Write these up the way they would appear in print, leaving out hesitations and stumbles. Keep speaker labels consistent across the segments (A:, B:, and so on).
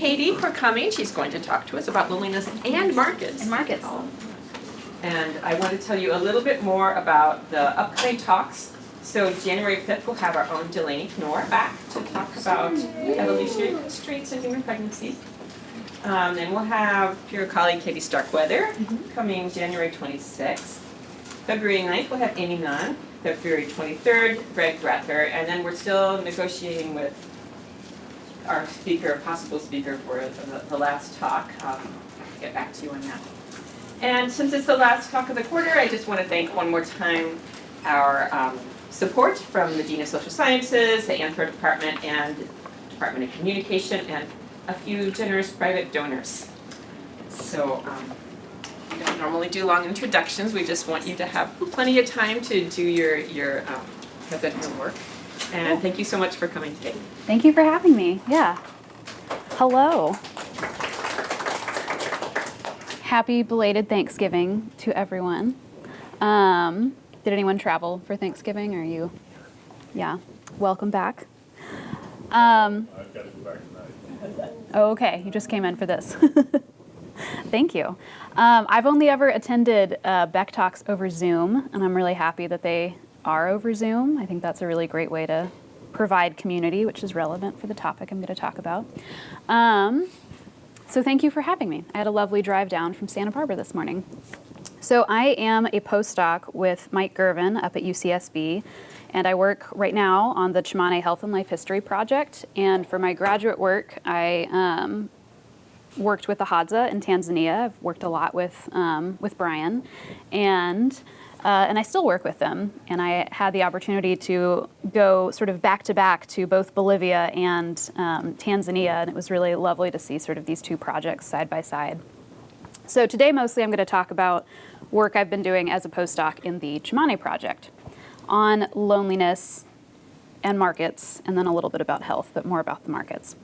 A: Katie for coming. She's going to talk to us about loneliness and markets. And I want to tell you a little bit more about the upcoming talks. So January 5th, we'll have our own Delaney Knorr back to talk about evolutionary constraints in human pregnancies. And we'll have your colleague Katie Starkweather coming January 26th. February 9th, we'll have Amy Nunn. February 23rd, Greg Rather. And then we're still negotiating with our speaker, possible speaker for the last talk. I'll get back to you on that. And since it's the last talk of the quarter, I just want to thank one more time our support from the Dean of Social Sciences, the Anthro Department, and Department of Communication, and a few generous private donors. So we don't normally do long introductions. We just want you to have plenty of time to do your work. And thank you so much for coming today.
B: Thank you for having me. Yeah. Hello. Happy belated Thanksgiving to everyone. Did anyone travel for Thanksgiving? Are you? Yeah. Welcome back.
C: I've got to go back tonight.
B: Oh, okay. You just came in for this. Thank you. I've only ever attended Beck Talks over Zoom, and I'm really happy that they are over Zoom. I think that's a really great way to provide community, which is relevant for the topic I'm going to talk about. So thank you for having me. I had a lovely drive down from Santa Barbara this morning. So I am a postdoc with Mike Gervin up at UCSB, and I work right now on the Tsimane Health and Life History Project. And for my graduate work, I worked with the Hadza in Tanzania. I've worked a lot with Brian, and I still work with them. And I had the opportunity to go sort of back to back to both Bolivia and Tanzania, and it was really lovely to see sort of these two projects side by side. So today, mostly I'm going to talk about work I've been doing as a postdoc in the Tsimane Project on loneliness and markets, and then a little bit about health, but more about the markets.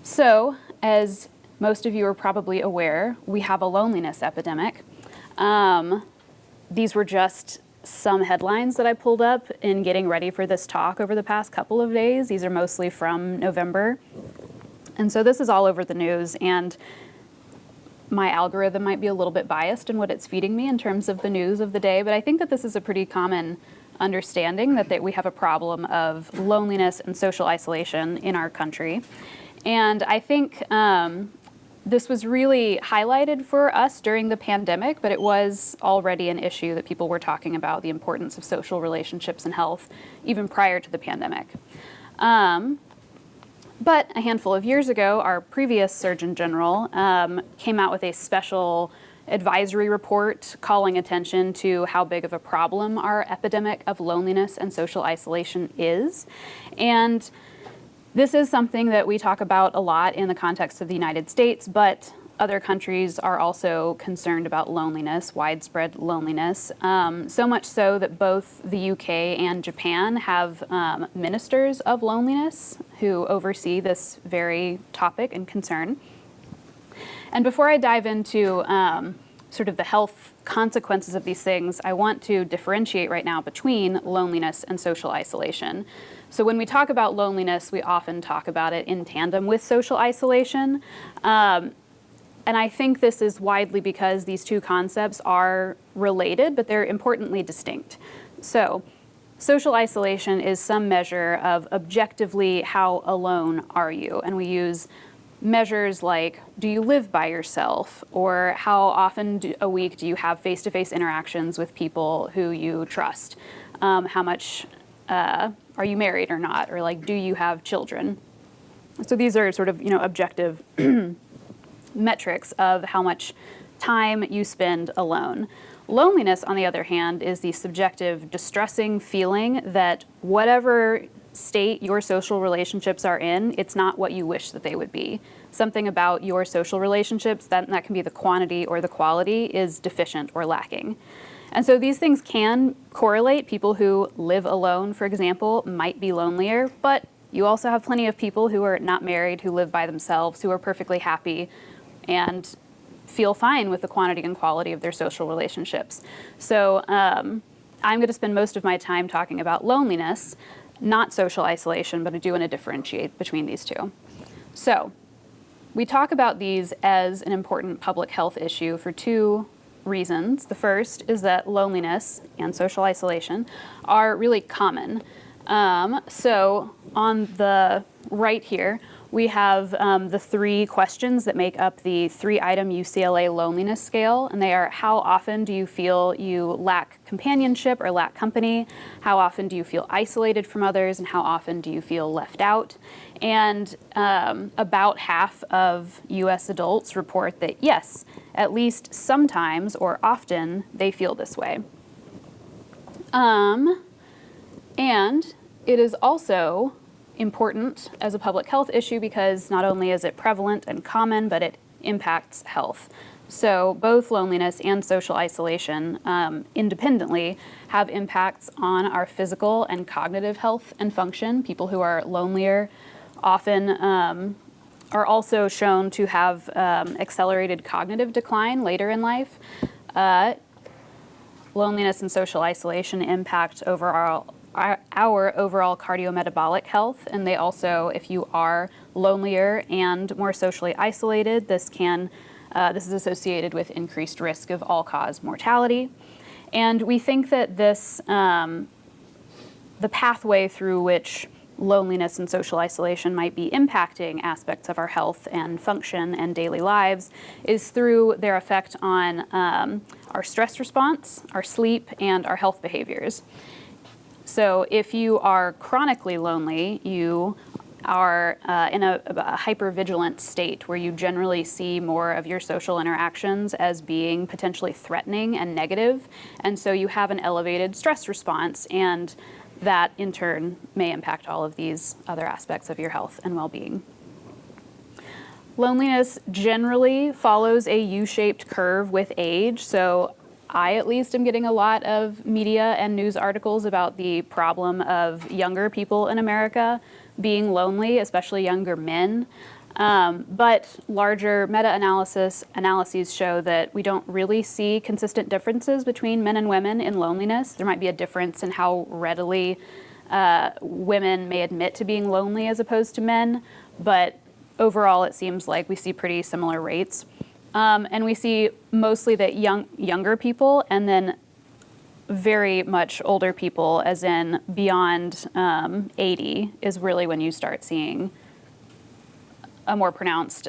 B: So, as most of you are probably aware, we have a loneliness epidemic. These were just some headlines that I pulled up in getting ready for this talk over the past couple of days. These are mostly from November. And so this is all over the news, and my algorithm might be a little bit biased in what it's feeding me in terms of the news of the day, but I think that this is a pretty common understanding that we have a problem of loneliness and social isolation in our country. And I think this was really highlighted for us during the pandemic, but it was already an issue that people were talking about, the importance of social relationships and health, even prior to the pandemic. But a handful of years ago, our previous Surgeon General came out with a special advisory report calling attention to how big of a problem our epidemic of loneliness and social isolation is. And this is something that we talk about a lot in the context of the United States, but other countries are also concerned about loneliness, widespread loneliness, so much so that both the UK and Japan have ministers of loneliness who oversee this very topic and concern. And before I dive into sort of the health consequences of these things, I want to differentiate right now between loneliness and social isolation. So when we talk about loneliness, we often talk about it in tandem with social isolation. And I think this is widely because these two concepts are related, but they're importantly distinct. So social isolation is some measure of objectively how alone are you? And we use measures like, do you live by yourself? Or how often a week do you have face-to-face interactions with people who you trust? How much are you married or not? Or like, do you have children? So these are sort of, objective metrics of how much time you spend alone. Loneliness, on the other hand, is the subjective, distressing feeling that whatever state your social relationships are in, it's not what you wish that they would be. Something about your social relationships, that can be the quantity or the quality, is deficient or lacking. And so these things can correlate. People who live alone, for example, might be lonelier, but you also have plenty of people who are not married, who live by themselves, who are perfectly happy and feel fine with the quantity and quality of their social relationships. So I'm going to spend most of my time talking about loneliness, not social isolation, but I do want to differentiate between these two. So We talk about these as an important public health issue for two reasons. The first is that loneliness and social isolation are really common. So on the right here, we have the 3 questions that make up the 3-item UCLA loneliness scale, and they are: how often do you feel you lack companionship or lack company? How often do you feel isolated from others? And how often do you feel left out? And about half of US adults report that yes, at least sometimes or often they feel this way. And it is also important as a public health issue because not only is it prevalent and common, but it impacts health. So both loneliness and social isolation independently have impacts on our physical and cognitive health and function. People who are lonelier often are also shown to have accelerated cognitive decline later in life. Loneliness and social isolation impact our overall cardiometabolic health, and they also, if you are lonelier and more socially isolated, this is associated with increased risk of all-cause mortality. And we think that this, the pathway through which loneliness and social isolation might be impacting aspects of our health and function and daily lives is through their effect on our stress response, our sleep, and our health behaviors. So if you are chronically lonely, you are in a hypervigilant state where you generally see more of your social interactions as being potentially threatening and negative, and so you have an elevated stress response, and that in turn may impact all of these other aspects of your health and well-being. Loneliness generally follows a U-shaped curve with age, so I at least am getting a lot of media and news articles about the problem of younger people in America being lonely, especially younger men. But larger meta-analyses show that we don't really see consistent differences between men and women in loneliness. There might be a difference in how readily women may admit to being lonely as opposed to men, but overall it seems like we see pretty similar rates. And we see mostly that younger people and then very much older people, as in beyond 80, is really when you start seeing a more pronounced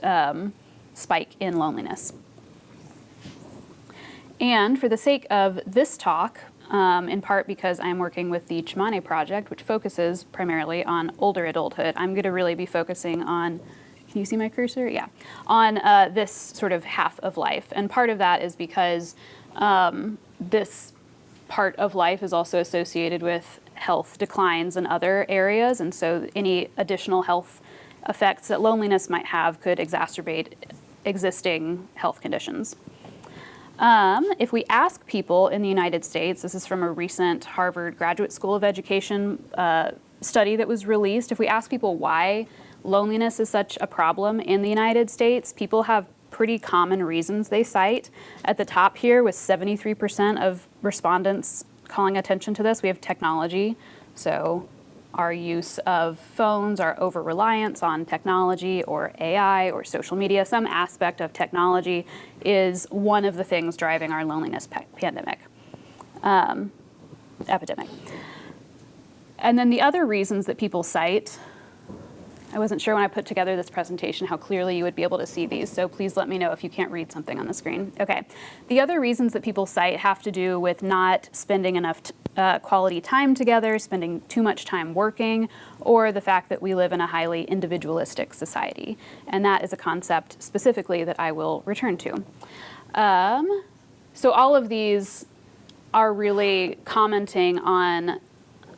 B: spike in loneliness. And for the sake of this talk, in part because I'm working with the Tsimane project, which focuses primarily on older adulthood, I'm going to really be focusing on, can you see my cursor? Yeah, on this sort of half of life. And part of that is because this part of life is also associated with health declines in other areas, and so any additional health effects that loneliness might have could exacerbate existing health conditions. If we ask people in the United States, this is from a recent Harvard Graduate School of Education study that was released, if we ask people why loneliness is such a problem in the United States, people have pretty common reasons they cite. At the top here, with 73% of respondents calling attention to this, we have technology. So our use of phones, our over-reliance on technology or AI or social media, some aspect of technology is one of the things driving our loneliness epidemic. And then the other reasons that people cite, I wasn't sure when I put together this presentation how clearly you would be able to see these, so please let me know if you can't read something on the screen. Okay. The other reasons that people cite have to do with not spending enough quality time together, spending too much time working, or the fact that we live in a highly individualistic society. And that is a concept specifically that I will return to. So all of these are really commenting on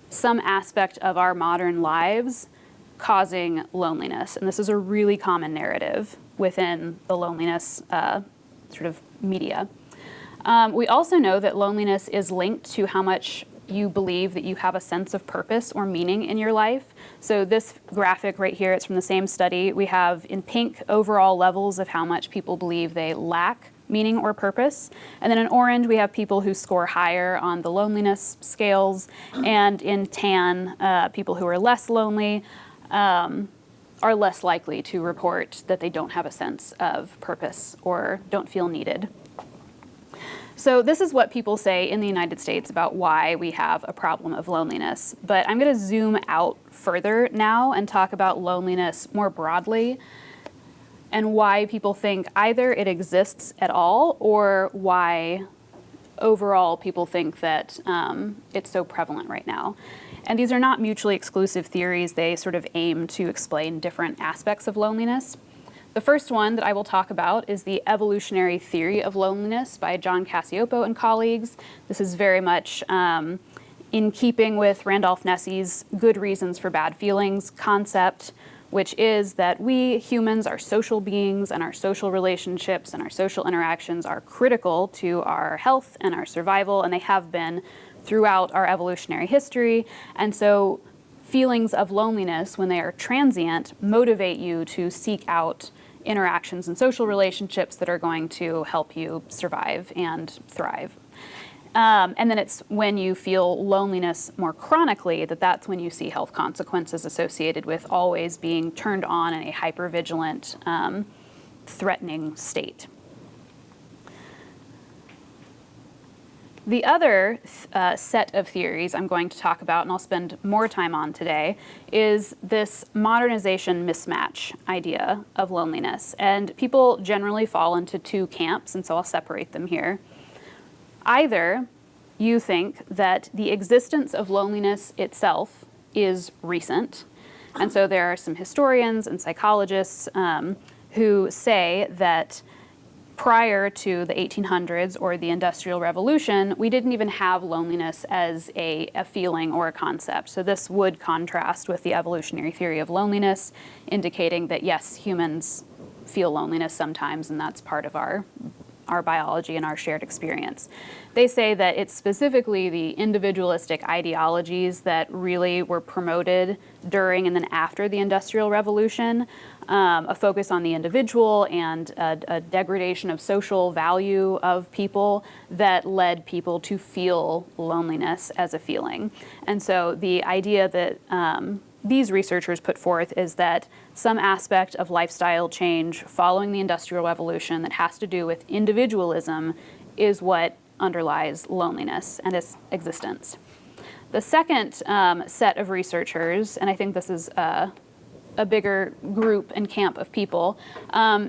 B: some aspect of our modern lives causing loneliness. And this is a really common narrative within the loneliness sort of media. We also know that loneliness is linked to how much you believe that you have a sense of purpose or meaning in your life. So this graphic right here, it's from the same study. We have in pink overall levels of how much people believe they lack meaning or purpose. And then in orange, we have people who score higher on the loneliness scales. And in tan, people who are less lonely. are less likely to report that they don't have a sense of purpose or don't feel needed. So this is what people say in the United States about why we have a problem of loneliness. But I'm going to zoom out further now and talk about loneliness more broadly and why people think either it exists at all or why overall people think that it's so prevalent right now. And these are not mutually exclusive theories. They sort of aim to explain different aspects of loneliness. The first one that I will talk about is the evolutionary theory of loneliness by John Cacioppo and colleagues. This is very much in keeping with Randolph Nessie's good reasons for bad feelings concept, which is that we humans are social beings and our social relationships and our social interactions are critical to our health and our survival, and they have been throughout our evolutionary history. And so feelings of loneliness, when they are transient, motivate you to seek out interactions and social relationships that are going to help you survive and thrive. And then it's when you feel loneliness more chronically that's when you see health consequences associated with always being turned on in a hypervigilant, threatening state. The other set of theories I'm going to talk about, and I'll spend more time on today, is this modernization mismatch idea of loneliness. And people generally fall into two camps, and so I'll separate them here. Either you think that the existence of loneliness itself is recent, and so there are some historians and psychologists who say that prior to the 1800s or the Industrial Revolution, we didn't even have loneliness as a feeling or a concept. So this would contrast with the evolutionary theory of loneliness, indicating that yes, humans feel loneliness sometimes, and that's part of our biology and our shared experience. They say that it's specifically the individualistic ideologies that really were promoted during and then after the Industrial Revolution, a focus on the individual and a degradation of social value of people that led people to feel loneliness as a feeling. And so the idea that these researchers put forth is that some aspect of lifestyle change following the Industrial Revolution that has to do with individualism is what underlies loneliness and its existence. The second set of researchers, and I think this is a bigger group and camp of people,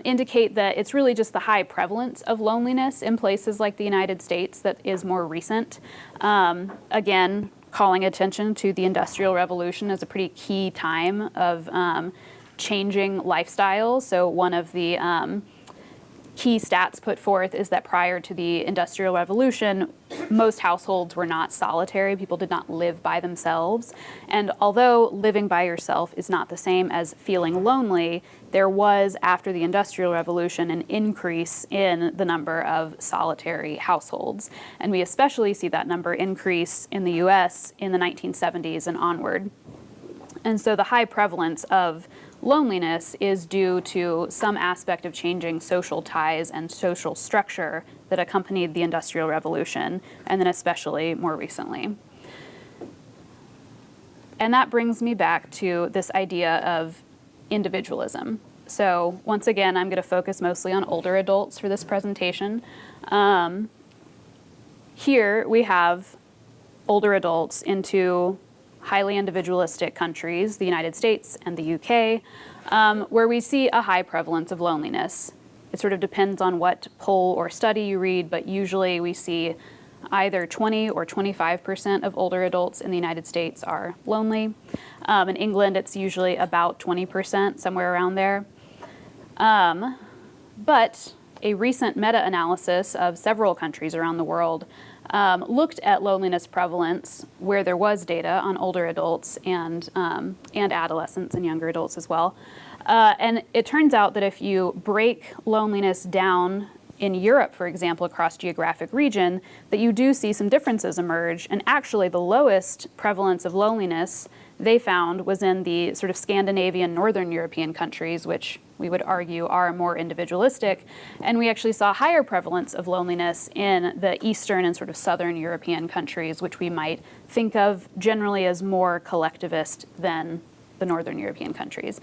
B: indicate that it's really just the high prevalence of loneliness in places like the United States that is more recent. Again, calling attention to the Industrial Revolution as a pretty key time of changing lifestyles. So one of the key stats put forth is that prior to the Industrial Revolution, most households were not solitary. People did not live by themselves. And although living by yourself is not the same as feeling lonely, there was, after the Industrial Revolution, an increase in the number of solitary households. And we especially see that number increase in the US in the 1970s and onward. And so the high prevalence of loneliness is due to some aspect of changing social ties and social structure that accompanied the Industrial Revolution, and then especially more recently. And that brings me back to this idea of individualism. So once again, I'm going to focus mostly on older adults for this presentation. Here we have older adults in two highly individualistic countries, the United States and the UK, where we see a high prevalence of loneliness. It sort of depends on what poll or study you read, but usually we see either 20 or 25% of older adults in the United States are lonely. In England, it's usually about 20%, somewhere around there. But a recent meta-analysis of several countries around the world looked at loneliness prevalence where there was data on older adults and adolescents and younger adults as well. And it turns out that if you break loneliness down in Europe, for example, across geographic region, that you do see some differences emerge. And actually the lowest prevalence of loneliness they found was in the sort of Scandinavian, Northern European countries, which we would argue are more individualistic. And we actually saw higher prevalence of loneliness in the Eastern and sort of Southern European countries, which we might think of generally as more collectivist than the Northern European countries.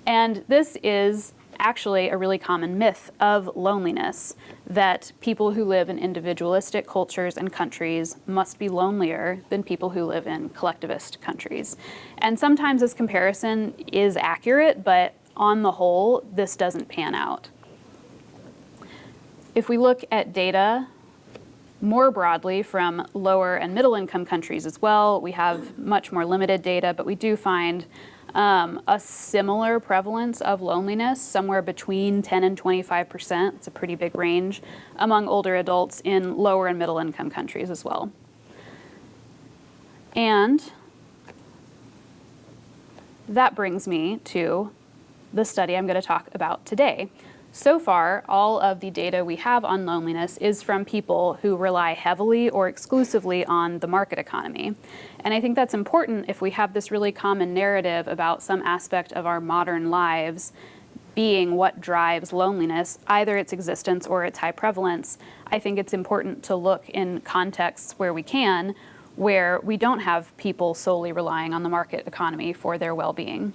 B: And this is actually a really common myth of loneliness, that people who live in individualistic cultures and countries must be lonelier than people who live in collectivist countries. And sometimes this comparison is accurate, but on the whole, this doesn't pan out. If we look at data more broadly from lower and middle income countries as well, we have much more limited data, but we do find a similar prevalence of loneliness, somewhere between 10 and 25%. It's a pretty big range among older adults in lower and middle income countries as well. And that brings me to the study I'm going to talk about today. So far, all of the data we have on loneliness is from people who rely heavily or exclusively on the market economy. And I think that's important if we have this really common narrative about some aspect of our modern lives being what drives loneliness, either its existence or its high prevalence. I think it's important to look in contexts where we can, where we don't have people solely relying on the market economy for their well-being.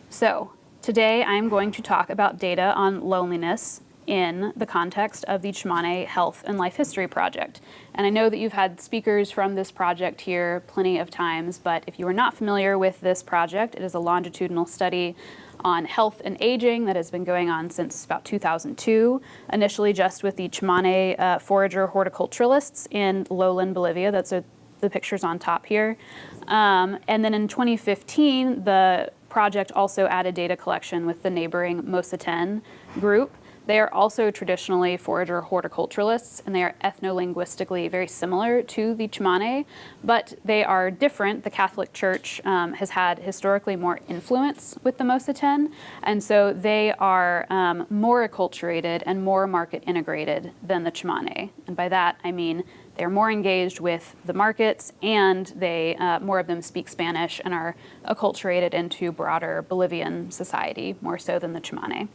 B: So, today I'm going to talk about data on loneliness in the context of the Tsimane Health and Life History Project. And I know that you've had speakers from this project here plenty of times, but if you are not familiar with this project, it is a longitudinal study on health and aging that has been going on since about 2002, initially just with the Tsimane forager horticulturalists in lowland Bolivia. That's the pictures on top here. And then in 2015, the project also added data collection with the neighboring Moseten group. They are also traditionally forager horticulturalists, and they are ethno-linguistically very similar to the Tsimane, but they are different. The Catholic Church has had historically more influence with the Moseten, and so they are more acculturated and more market integrated than the Tsimane. And by that, I mean they're more engaged with the markets, and they more of them speak Spanish and are acculturated into broader Bolivian society, more so than the Tsimane.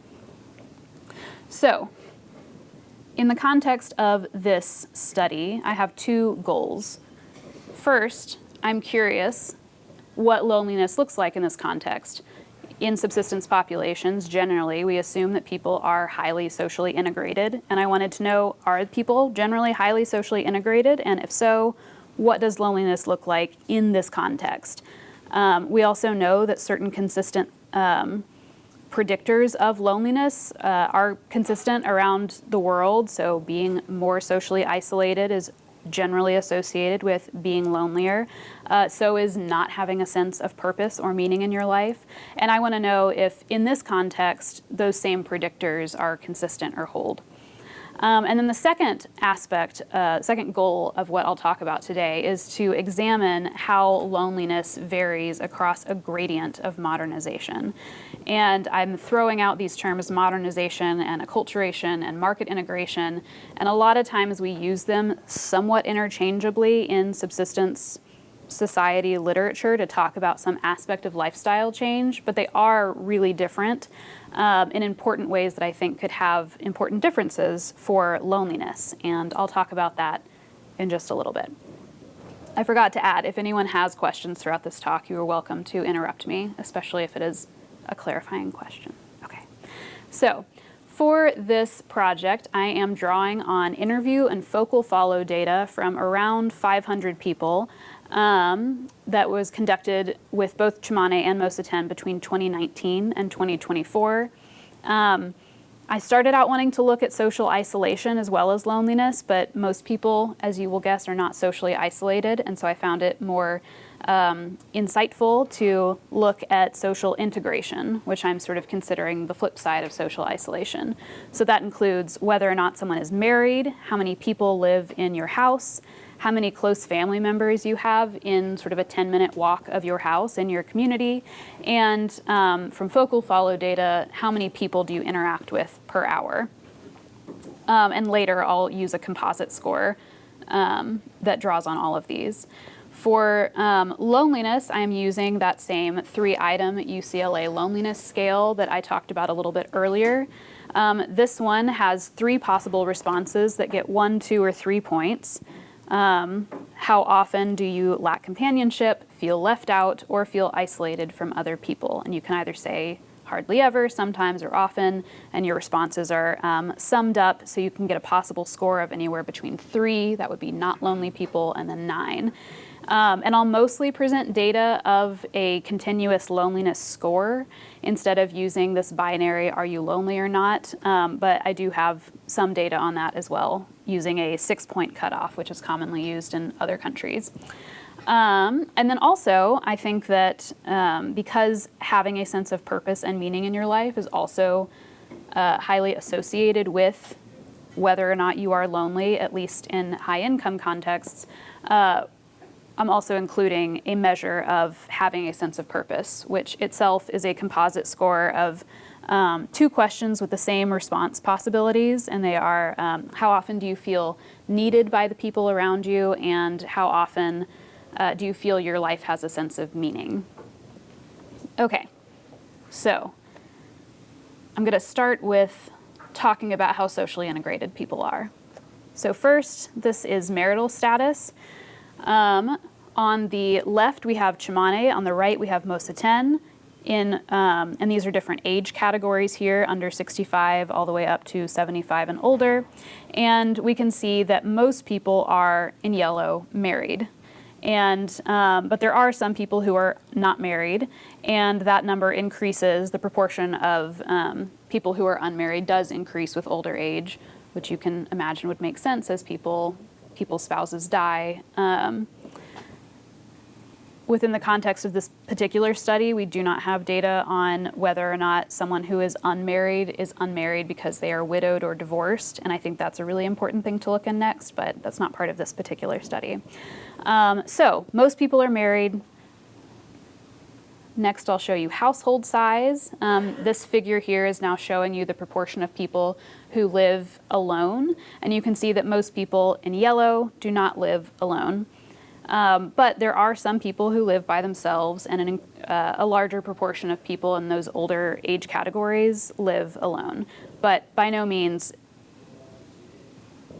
B: So, in the context of this study, I have two goals. First, I'm curious what loneliness looks like in this context. In subsistence populations, generally, we assume that people are highly socially integrated, and I wanted to know, are people generally highly socially integrated? And if so, what does loneliness look like in this context? We also know that certain consistent predictors of loneliness are consistent around the world, so being more socially isolated is generally associated with being lonelier. So is not having a sense of purpose or meaning in your life. And I want to know if, in this context, those same predictors are consistent or hold. And then the second aspect, second goal of what I'll talk about today is to examine how loneliness varies across a gradient of modernization. And I'm throwing out these terms modernization and acculturation and market integration, and a lot of times we use them somewhat interchangeably in subsistence society literature to talk about some aspect of lifestyle change, but they are really different in important ways that I think could have important differences for loneliness, and I'll talk about that in just a little bit. I forgot to add, if anyone has questions throughout this talk, you are welcome to interrupt me, especially if it is a clarifying question. Okay, so for this project, I am drawing on interview and focal follow data from around 500 people that was conducted with both Tsimane and Moseten between 2019 and 2024. I started out wanting to look at social isolation as well as loneliness, but most people, as you will guess, are not socially isolated, and so I found it more insightful to look at social integration, which I'm sort of considering the flip side of social isolation. So that includes whether or not someone is married, how many people live in your house, how many close family members you have in sort of a 10-minute walk of your house in your community, and from focal follow data, how many people do you interact with per hour. And later I'll use a composite score that draws on all of these. For loneliness, I'm using that same 3-item UCLA loneliness scale that I talked about a little bit earlier. This one has 3 possible responses that get 1, 2, or 3 points. how often do you lack companionship, feel left out, or feel isolated from other people? And you can either say hardly ever, sometimes, or often, and your responses are summed up, so you can get a possible score of anywhere between 3, that would be not lonely people, and then 9. And I'll mostly present data of a continuous loneliness score instead of using this binary, are you lonely or not? But I do have some data on that as well, using a 6-point cutoff, which is commonly used in other countries. And then also, I think that because having a sense of purpose and meaning in your life is also highly associated with whether or not you are lonely, at least in high-income contexts, I'm also including a measure of having a sense of purpose, which itself is a composite score of 2 questions with the same response possibilities, and they are how often do you feel needed by the people around you, and how often do you feel your life has a sense of meaning? Okay, so I'm going to start with talking about how socially integrated people are. So first, this is marital status. On the left, we have Tsimane. On the right, we have Moseten. And these are different age categories here, under 65 all the way up to 75 and older. And we can see that most people are, in yellow, married. And but there are some people who are not married, and that number increases. The proportion of people who are unmarried does increase with older age, which you can imagine would make sense as people's spouses die. Within the context of this particular study, we do not have data on whether or not someone who is unmarried because they are widowed or divorced, and I think that's a really important thing to look in next, but that's not part of this particular study. So most people are married. Next, I'll show you household size. This figure here is now showing you the proportion of people who live alone, and you can see that most people in yellow do not live alone. But there are some people who live by themselves, and a larger proportion of people in those older age categories live alone. But by no means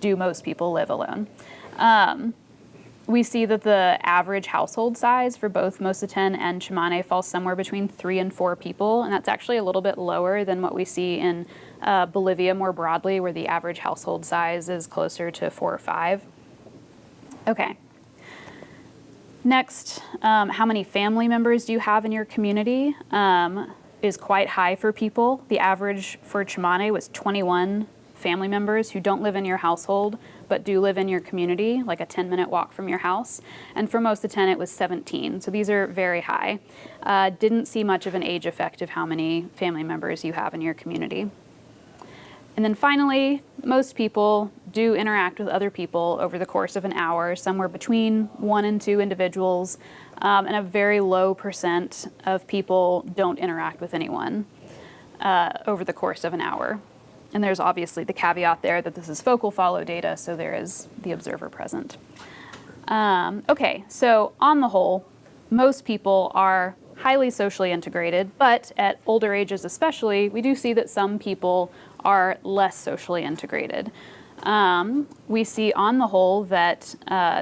B: do most people live alone. We see that the average household size for both Moseten and Tsimane falls somewhere between 3 and 4 people, and that's actually a little bit lower than what we see in Bolivia more broadly, where the average household size is closer to 4 or 5. Okay. Next, how many family members do you have in your community is quite high for people. The average for Tsimane was 21 family members who don't live in your household but do live in your community, like a 10-minute walk from your house. And for Moseten, it was 17. So these are very high. Didn't see much of an age effect of how many family members you have in your community. And then finally, most people do interact with other people over the course of an hour, somewhere between 1 and 2 individuals, and a very low percent of people don't interact with anyone over the course of an hour. And there's obviously the caveat there that this is focal follow data, so there is the observer present. Okay, so on the whole, most people are highly socially integrated, but at older ages especially, we do see that some people are less socially integrated. We see on the whole that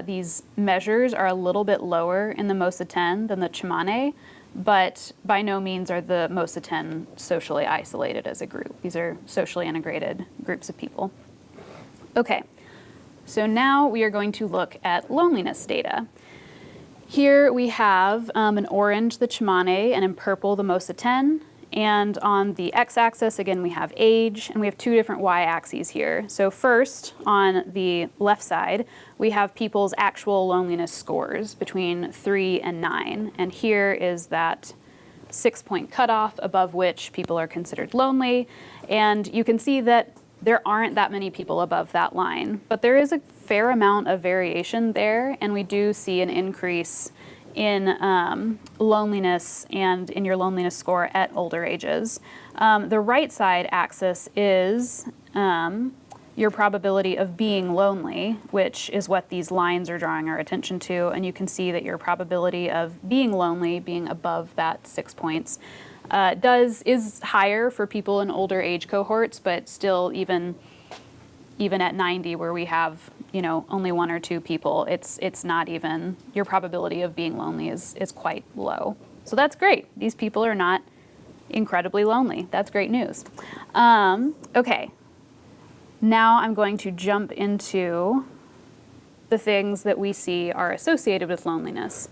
B: these measures are a little bit lower in the Moseten than the Tsimane, but by no means are the Moseten socially isolated as a group. These are socially integrated groups of people. Okay, so now we are going to look at loneliness data. Here we have in orange the Tsimane and in purple the Moseten. And on the x-axis, again, we have age, and we have 2 different y-axes here. So first, on the left side, we have people's actual loneliness scores between 3 and 9. And here is that 6-point cutoff above which people are considered lonely. And you can see that there aren't that many people above that line. But there is a fair amount of variation there, and we do see an increase in loneliness and in your loneliness score at older ages. The right side axis is your probability of being lonely, which is what these lines are drawing our attention to, and you can see that your probability of being lonely, being above that 6 points, is higher for people in older age cohorts, but still even at 90, where we have only one or two people, it's not even, your probability of being lonely is quite low. So that's great. These people are not incredibly lonely. That's great news. Okay, now I'm going to jump into the things that we see are associated with loneliness.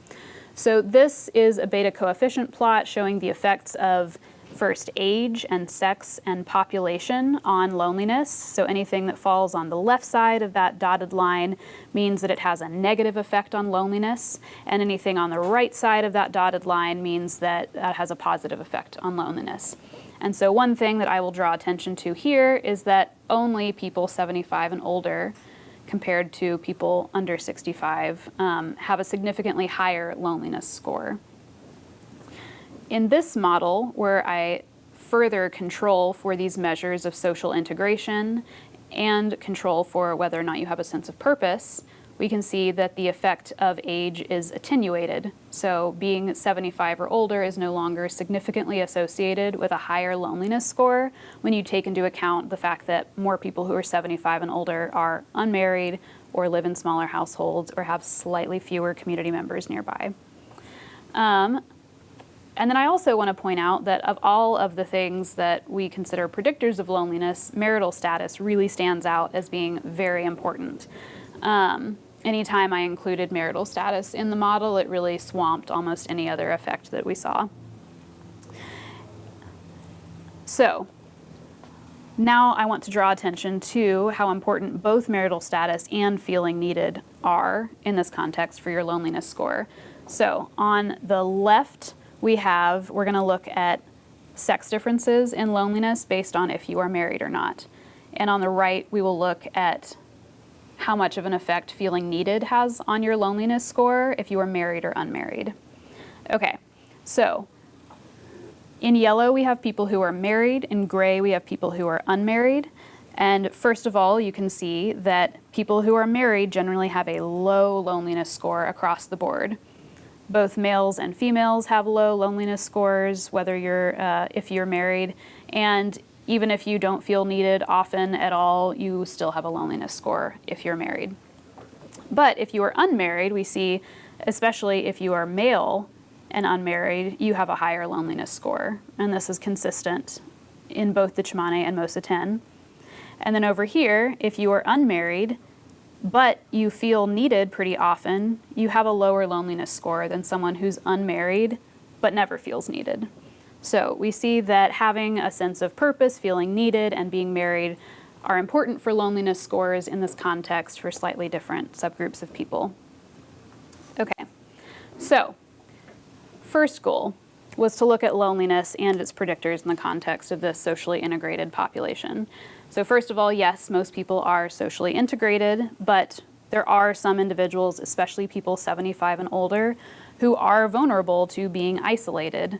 B: So this is a beta coefficient plot showing the effects of first age and sex and population on loneliness. So anything that falls on the left side of that dotted line means that it has a negative effect on loneliness, and anything on the right side of that dotted line means that that has a positive effect on loneliness. And so one thing that I will draw attention to here is that only people 75 and older compared to people under 65 have a significantly higher loneliness score. In this model, where I further control for these measures of social integration and control for whether or not you have a sense of purpose, we can see that the effect of age is attenuated. So being 75 or older is no longer significantly associated with a higher loneliness score when you take into account the fact that more people who are 75 and older are unmarried or live in smaller households or have slightly fewer community members nearby. And then I also want to point out that of all of the things that we consider predictors of loneliness, marital status really stands out as being very important. Anytime I included marital status in the model, it really swamped almost any other effect that we saw. So now I want to draw attention to how important both marital status and feeling needed are in this context for your loneliness score. So on the left, we're going to look at sex differences in loneliness based on if you are married or not. And on the right, we will look at how much of an effect feeling needed has on your loneliness score if you are married or unmarried. Okay, so in yellow, we have people who are married. In gray, we have people who are unmarried. And first of all, you can see that people who are married generally have a low loneliness score across the board. Both males and females have low loneliness scores, whether if you're married, and even if you don't feel needed often at all, you still have a loneliness score if you're married. But if you are unmarried, we see, especially if you are male and unmarried, you have a higher loneliness score, and this is consistent in both the Tsimane and Moseten. And then over here, if you are unmarried, but you feel needed pretty often, you have a lower loneliness score than someone who's unmarried but never feels needed. So we see that having a sense of purpose, feeling needed, and being married are important for loneliness scores in this context for slightly different subgroups of people. Okay, so first goal was to look at loneliness and its predictors in the context of this socially integrated population. So first of all, yes, most people are socially integrated, but there are some individuals, especially people 75 and older, who are vulnerable to being isolated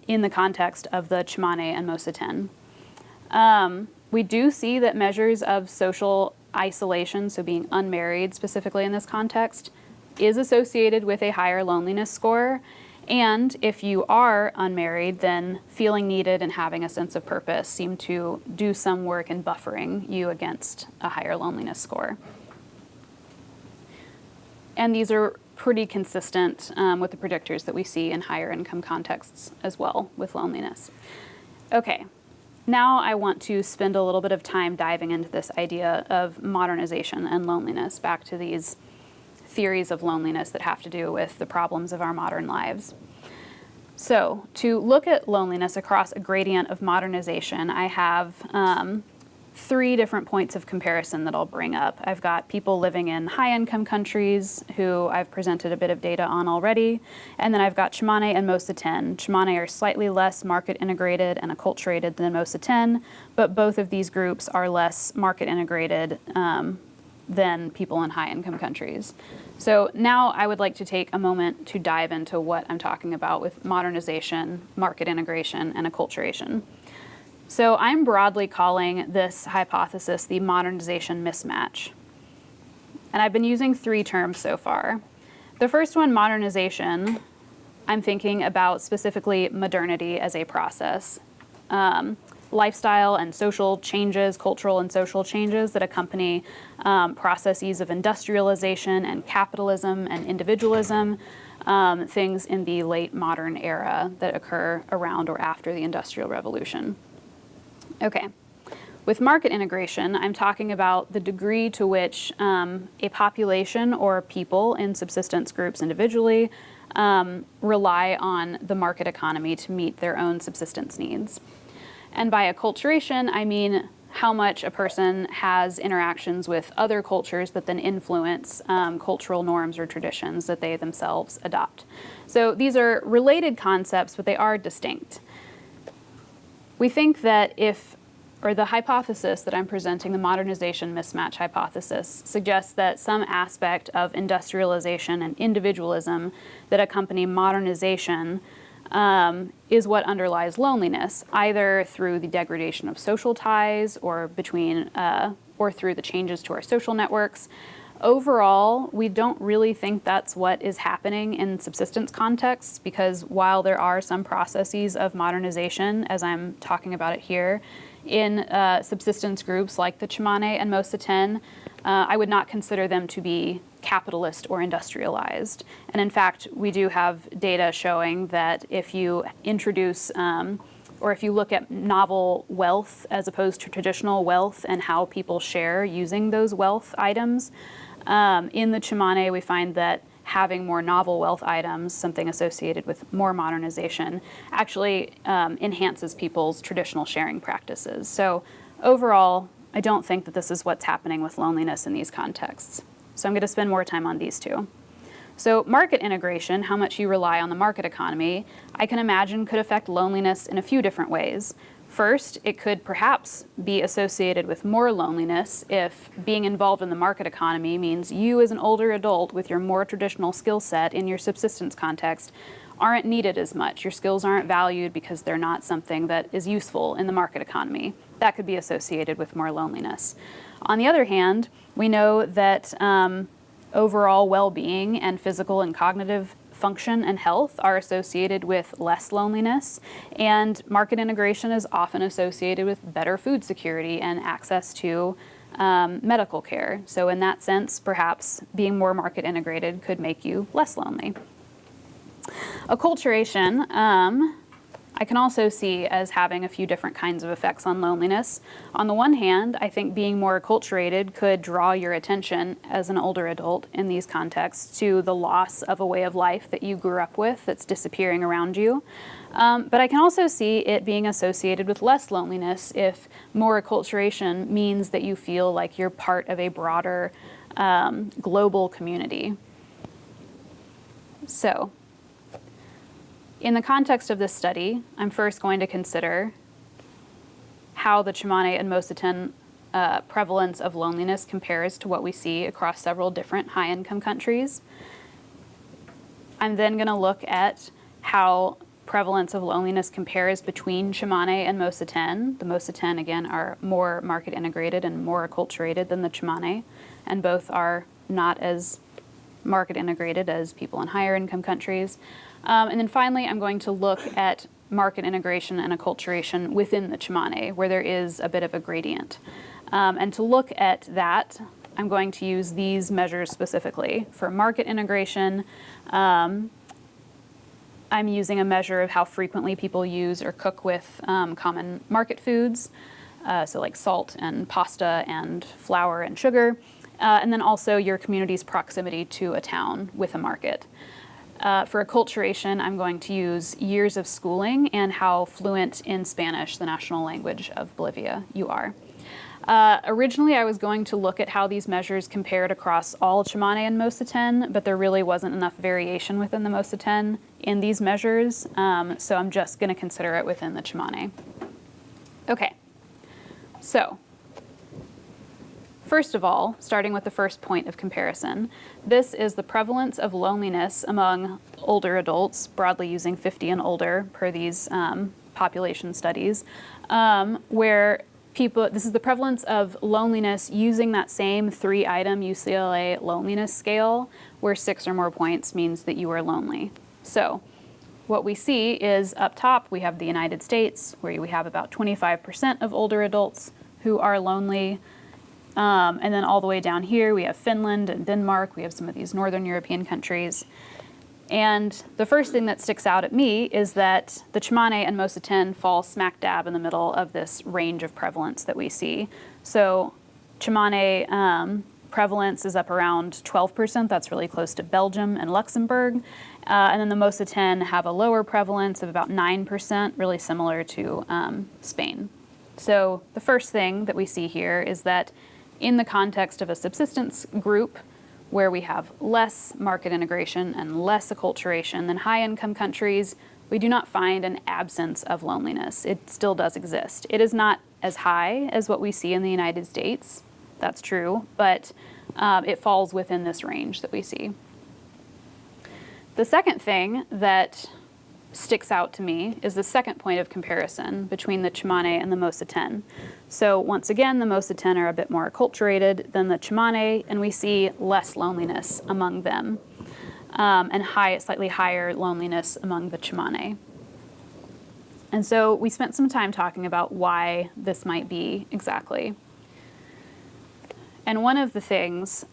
B: in the context of the Tsimane and Moseten. We do see that measures of social isolation, so being unmarried specifically in this context, is associated with a higher loneliness score. And if you are unmarried, then feeling needed and having a sense of purpose seem to do some work in buffering you against a higher loneliness score. And these are pretty consistent with the predictors that we see in higher income contexts as well with loneliness. Okay, now I want to spend a little bit of time diving into this idea of modernization and loneliness, back to these theories of loneliness that have to do with the problems of our modern lives. So to look at loneliness across a gradient of modernization, I have 3 different points of comparison that I'll bring up. I've got people living in high-income countries who I've presented a bit of data on already, and then I've got Tsimane and Moseten. Tsimane are slightly less market integrated and acculturated than Moseten, but both of these groups are less market integrated than people in high-income countries. So now I would like to take a moment to dive into what I'm talking about with modernization, market integration, and acculturation. So I'm broadly calling this hypothesis the modernization mismatch. And I've been using 3 terms so far. The first one, modernization, I'm thinking about specifically modernity as a process. lifestyle and social changes, cultural and social changes that accompany processes of industrialization and capitalism and individualism, things in the late modern era that occur around or after the Industrial Revolution. Okay. With market integration, I'm talking about the degree to which a population or people in subsistence groups individually rely on the market economy to meet their own subsistence needs. And by acculturation, I mean how much a person has interactions with other cultures that then influence cultural norms or traditions that they themselves adopt. So these are related concepts, but they are distinct. We think that the hypothesis that I'm presenting, the modernization mismatch hypothesis, suggests that some aspect of industrialization and individualism that accompany modernization is what underlies loneliness, either through the degradation of social ties or through the changes to our social networks. Overall, we don't really think that's what is happening in subsistence contexts, because while there are some processes of modernization, as I'm talking about it here, in subsistence groups like the Tsimane and Moseten, I would not consider them to be capitalist or industrialized. And in fact, we do have data showing that if you introduce or if you look at novel wealth as opposed to traditional wealth and how people share using those wealth items, in the Tsimane we find that having more novel wealth items, something associated with more modernization, actually enhances people's traditional sharing practices. So overall, I don't think that this is what's happening with loneliness in these contexts. So I'm going to spend more time on these two. So market integration, how much you rely on the market economy, I can imagine could affect loneliness in a few different ways. First, it could perhaps be associated with more loneliness if being involved in the market economy means you as an older adult with your more traditional skill set in your subsistence context aren't needed as much. Your skills aren't valued because they're not something that is useful in the market economy. That could be associated with more loneliness. On the other hand, we know that overall well-being and physical and cognitive function and health are associated with less loneliness, and market integration is often associated with better food security and access to medical care. So in that sense, perhaps being more market integrated could make you less lonely. Acculturation, I can also see as having a few different kinds of effects on loneliness. On the one hand, I think being more acculturated could draw your attention as an older adult in these contexts to the loss of a way of life that you grew up with that's disappearing around you. But I can also see it being associated with less loneliness if more acculturation means that you feel like you're part of a broader global community. So, in the context of this study, I'm first going to consider how the Tsimane and Moseten prevalence of loneliness compares to what we see across several different high-income countries. I'm then going to look at how prevalence of loneliness compares between Tsimane and Moseten. The Moseten, again, are more market integrated and more acculturated than the Tsimane, and both are not as market integrated as people in higher income countries. And then finally, I'm going to look at market integration and acculturation within the Tsimane, where there is a bit of a gradient. And to look at that, I'm going to use these measures specifically. For market integration, I'm using a measure of how frequently people use or cook with common market foods, so like salt and pasta and flour and sugar, and then also your community's proximity to a town with a market. For acculturation, I'm going to use years of schooling and how fluent in Spanish, the national language of Bolivia, you are. Originally, I was going to look at how these measures compared across all Tsimane and Moseten, but there really wasn't enough variation within the Moseten in these measures, so I'm just going to consider it within the Tsimane. Okay, so first of all, starting with the first point of comparison, this is the prevalence of loneliness among older adults, broadly using 50 and older per these population studies, where this is the prevalence of loneliness using that same 3-item UCLA loneliness scale, where 6 or more points means that you are lonely. So what we see is up top, we have the United States, where we have about 25% of older adults who are lonely. And then all the way down here, we have Finland and Denmark. We have some of these Northern European countries. And the first thing that sticks out at me is that the Tsimane and Moseten fall smack dab in the middle of this range of prevalence that we see. So Tsimane prevalence is up around 12%. That's really close to Belgium and Luxembourg. And then the Moseten have a lower prevalence of about 9%, really similar to Spain. So the first thing that we see here is that in the context of a subsistence group, where we have less market integration and less acculturation than high-income countries, we do not find an absence of loneliness. It still does exist. It is not as high as what we see in the United States. That's true, but it falls within this range that we see. The second thing that sticks out to me is the second point of comparison between the Tsimane and the Moseten. So once again, the Moseten are a bit more acculturated than the Tsimane, and we see less loneliness among them, and slightly higher loneliness among the Tsimane. And so we spent some time talking about why this might be exactly. And one of the things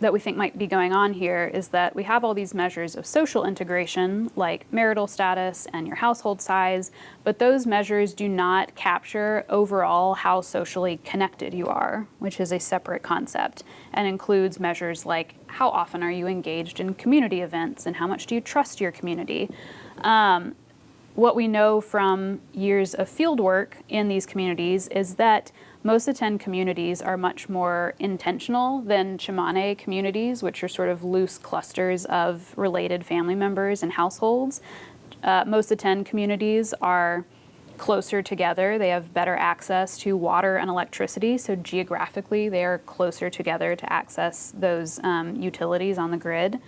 B: that we think might be going on here is that we have all these measures of social integration, like marital status and your household size, but those measures do not capture overall how socially connected you are, which is a separate concept, and includes measures like how often are you engaged in community events and how much do you trust your community. What we know from years of field work in these communities is that Moseten communities are much more intentional than Tsimane communities, which are sort of loose clusters of related family members and households. Moseten communities are closer together. They have better access to water and electricity, so geographically they are closer together to access those utilities on the grid.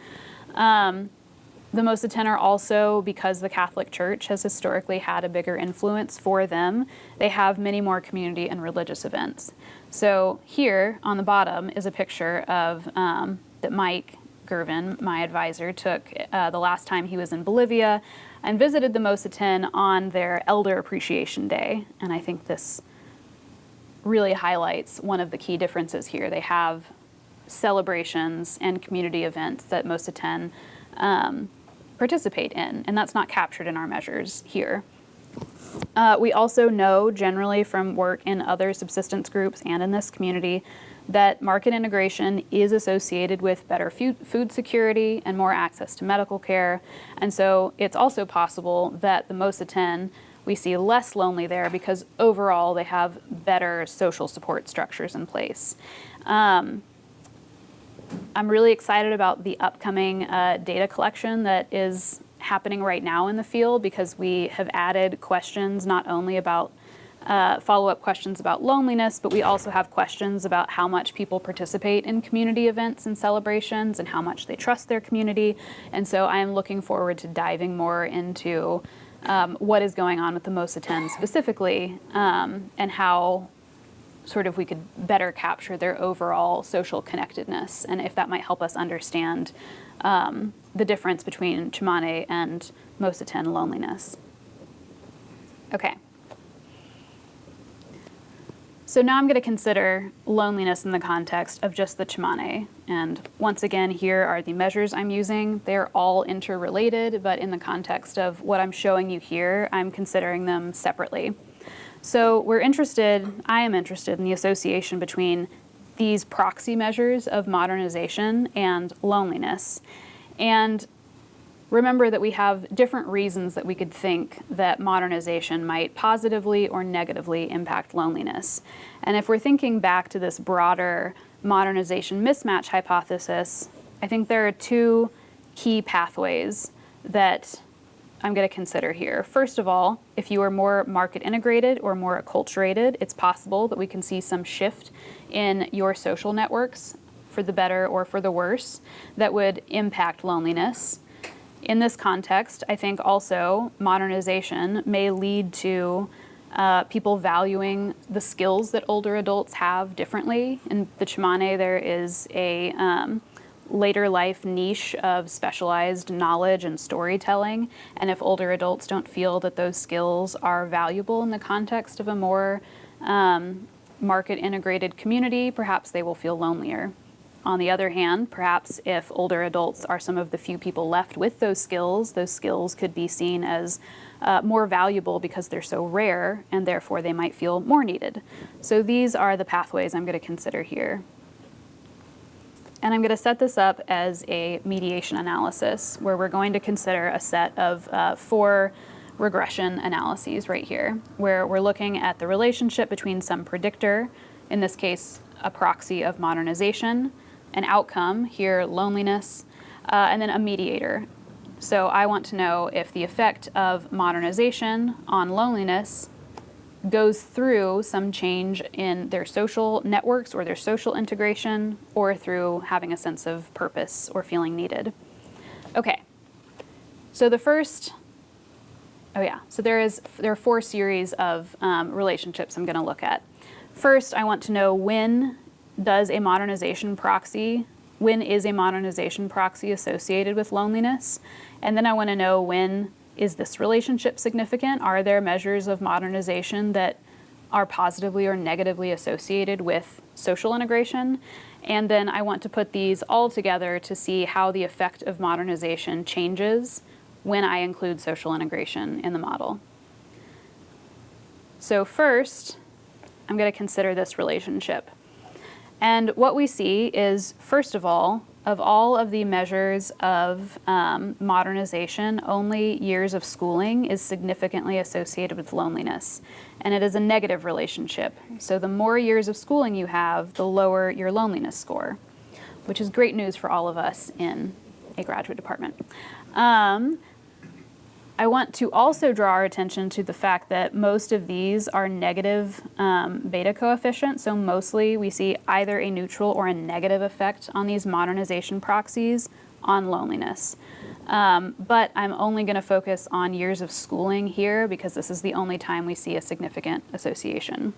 B: The Moseten are also, because the Catholic Church has historically had a bigger influence for them, they have many more community and religious events. So here on the bottom is a picture of that Mike Gervin, my advisor, took the last time he was in Bolivia and visited the Moseten on their Elder Appreciation Day. And I think this really highlights one of the key differences here. They have celebrations and community events that Moseten participate in, and that's not captured in our measures here. We also know generally from work in other subsistence groups and in this community that market integration is associated with better food security and more access to medical care. And so it's also possible that the Moseten, we see less lonely there because overall they have better social support structures in place. I'm really excited about the upcoming data collection that is happening right now in the field, because we have added questions not only about follow-up questions about loneliness, but we also have questions about how much people participate in community events and celebrations and how much they trust their community. And so I am looking forward to diving more into what is going on with the Moseten specifically, and how sort of we could better capture their overall social connectedness, and if that might help us understand the difference between Tsimane and Moseten loneliness. Okay. So now I'm going to consider loneliness in the context of just the Tsimane. And once again, here are the measures I'm using. They're all interrelated, but in the context of what I'm showing you here, I'm considering them separately. So I am interested in the association between these proxy measures of modernization and loneliness. And remember that we have different reasons that we could think that modernization might positively or negatively impact loneliness. And if we're thinking back to this broader modernization mismatch hypothesis, I think there are two key pathways that I'm going to consider here. First of all, if you are more market integrated or more acculturated, it's possible that we can see some shift in your social networks for the better or for the worse that would impact loneliness. In this context, I think also modernization may lead to people valuing the skills that older adults have differently. In the Tsimane, there is a later life niche of specialized knowledge and storytelling. And if older adults don't feel that those skills are valuable in the context of a more market integrated community, perhaps they will feel lonelier. On the other hand, perhaps if older adults are some of the few people left with those skills could be seen as more valuable because they're so rare, and therefore they might feel more needed. So these are the pathways I'm going to consider here. And I'm going to set this up as a mediation analysis, where we're going to consider a set of 4 regression analyses right here, where we're looking at the relationship between some predictor, in this case, a proxy of modernization, an outcome, here loneliness, and then a mediator. So I want to know if the effect of modernization on loneliness goes through some change in their social networks or their social integration, or through having a sense of purpose or feeling needed. Okay, so the first, so there are 4 series of relationships I'm going to look at. First, I want to know when is a modernization proxy associated with loneliness? And then I want to know, when is this relationship significant? Are there measures of modernization that are positively or negatively associated with social integration? And then I want to put these all together to see how the effect of modernization changes when I include social integration in the model. So first, I'm going to consider this relationship. And what we see is, first of all of the measures of modernization, only years of schooling is significantly associated with loneliness. And it is a negative relationship. So the more years of schooling you have, the lower your loneliness score, which is great news for all of us in a graduate department. I want to also draw our attention to the fact that most of these are negative beta coefficients. So mostly we see either a neutral or a negative effect on these modernization proxies on loneliness. But I'm only going to focus on years of schooling here because this is the only time we see a significant association.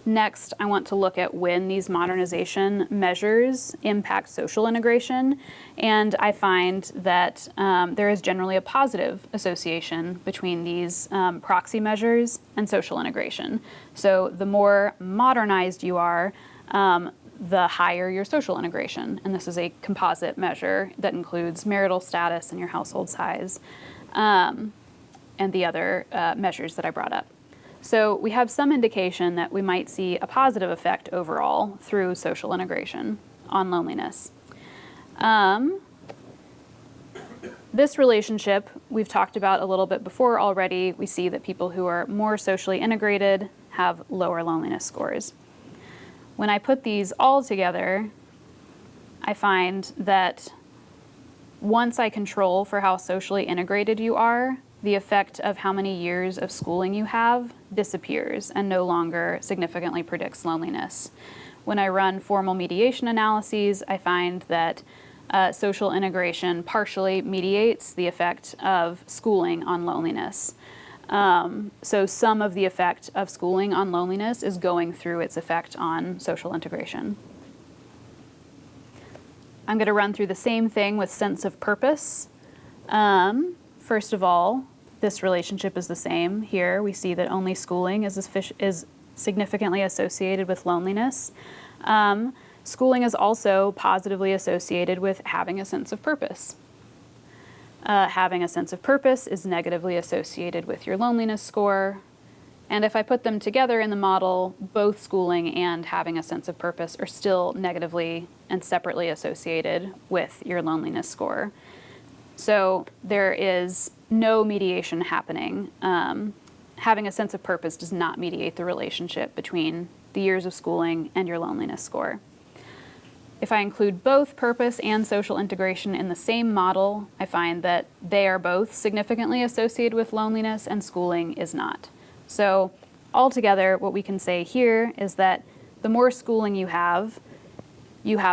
B: Next, I want to look at when these modernization measures impact social integration, and I find that there is generally a positive association between these proxy measures and social integration. So the more modernized you are, the higher your social integration, and this is a composite measure that includes marital status and your household size, and the other measures that I brought up. So we have some indication that we might see a positive effect overall through social integration on loneliness. This relationship we've talked about a little bit before already. We see that people who are more socially integrated have lower loneliness scores. When I put these all together, I find that once I control for how socially integrated you are, the effect of how many years of schooling you have disappears and no longer significantly predicts loneliness. When I run formal mediation analyses, I find that social integration partially mediates the effect of schooling on loneliness. So some of the effect of schooling on loneliness is going through its effect on social integration. I'm going to run through the same thing with sense of purpose. First of all, this relationship is the same. Here we see that only schooling is significantly associated with loneliness. Schooling is also positively associated with having a sense of purpose. Having a sense of purpose is negatively associated with your loneliness score. And if I put them together in the model, both schooling and having a sense of purpose are still negatively and separately associated with your loneliness score. So there is no mediation happening. Having a sense of purpose does not mediate the relationship between the years of schooling and your loneliness score. If I include both purpose and social integration in the same model, I find that they are both significantly associated with loneliness and schooling is not. So altogether, what we can say here is that the more schooling you have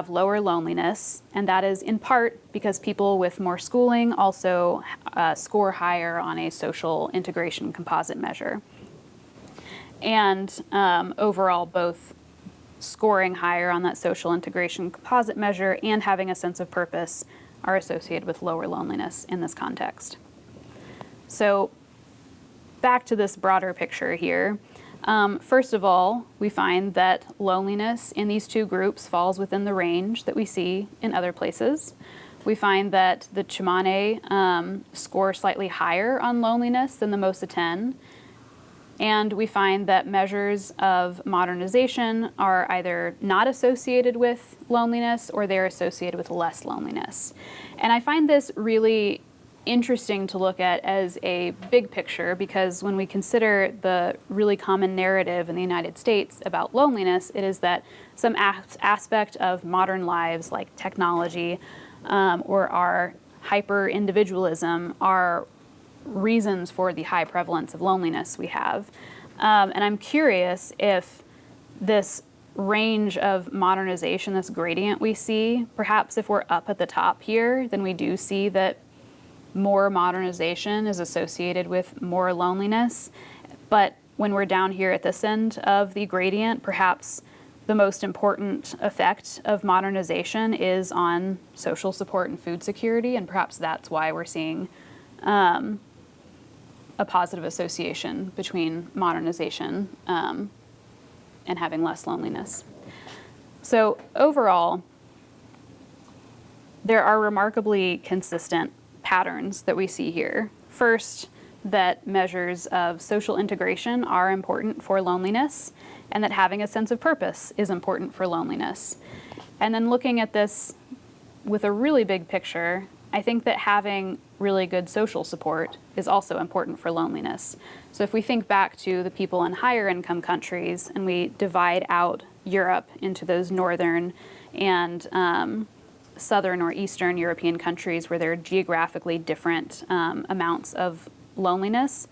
B: lower loneliness, and that is in part because people with more schooling also score higher on a social integration composite measure. and overall both scoring higher on that social integration composite measure and having a sense of purpose are associated with lower loneliness in this context. So back to this broader picture here. First of all, we find that loneliness in these two groups falls within the range that we see in other places. We find that the Tsimane score slightly higher on loneliness than the Moseten. And we find that measures of modernization are either not associated with loneliness or they're associated with less loneliness. And I find this really interesting to look at as a big picture, because when we consider the really common narrative in the United States about loneliness, it is that some aspect of modern lives, like technology or our hyper-individualism, are reasons for the high prevalence of loneliness we have. And I'm curious if this range of modernization, this gradient we see, perhaps if we're up at the top here, then we do see that more modernization is associated with more loneliness. But when we're down here at this end of the gradient, perhaps the most important effect of modernization is on social support and food security, and perhaps that's why we're seeing a positive association between modernization and having less loneliness. So overall, there are remarkably consistent patterns that we see here. First, that measures of social integration are important for loneliness, and that having a sense of purpose is important for loneliness. And then looking at this with a really big picture, I think that having really good social support is also important for loneliness. So if we think back to the people in higher income countries and we divide out Europe into those northern and southern or eastern European countries where there are geographically different amounts of loneliness,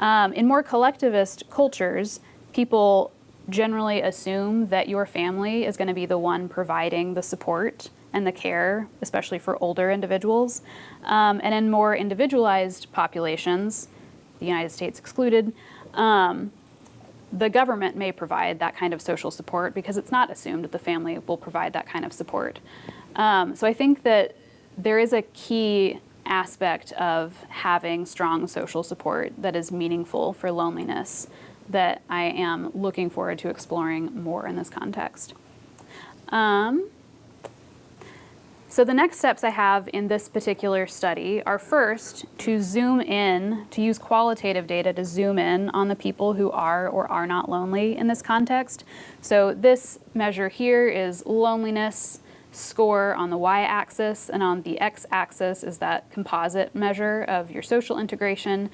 B: in more collectivist cultures, people generally assume that your family is going to be the one providing the support and the care, especially for older individuals. And in more individualized populations, the United States excluded, the government may provide that kind of social support because it's not assumed that the family will provide that kind of support. So I think that there is a key aspect of having strong social support that is meaningful for loneliness that I am looking forward to exploring more in this context. So the next steps I have in this particular study are first to zoom in, to use qualitative data to zoom in on the people who are or are not lonely in this context. So this measure here is loneliness score on the y-axis, and on the x-axis is that composite measure of your social integration.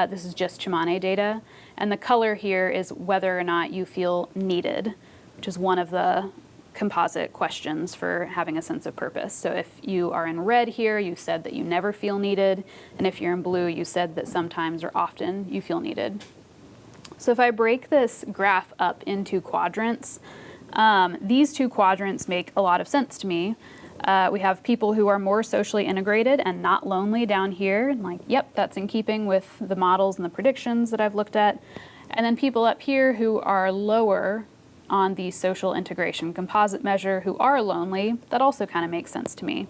B: This is just Tsimane data. And the color here is whether or not you feel needed, which is one of the composite questions for having a sense of purpose. So if you are in red here, you said that you never feel needed, and if you're in blue, you said that sometimes or often you feel needed. So if I break this graph up into quadrants, these two quadrants make a lot of sense to me. We have people who are more socially integrated and not lonely down here, and like, yep, that's in keeping with the models and the predictions that I've looked at. And then people up here who are lower on the social integration composite measure who are lonely, that also kind of makes sense to me.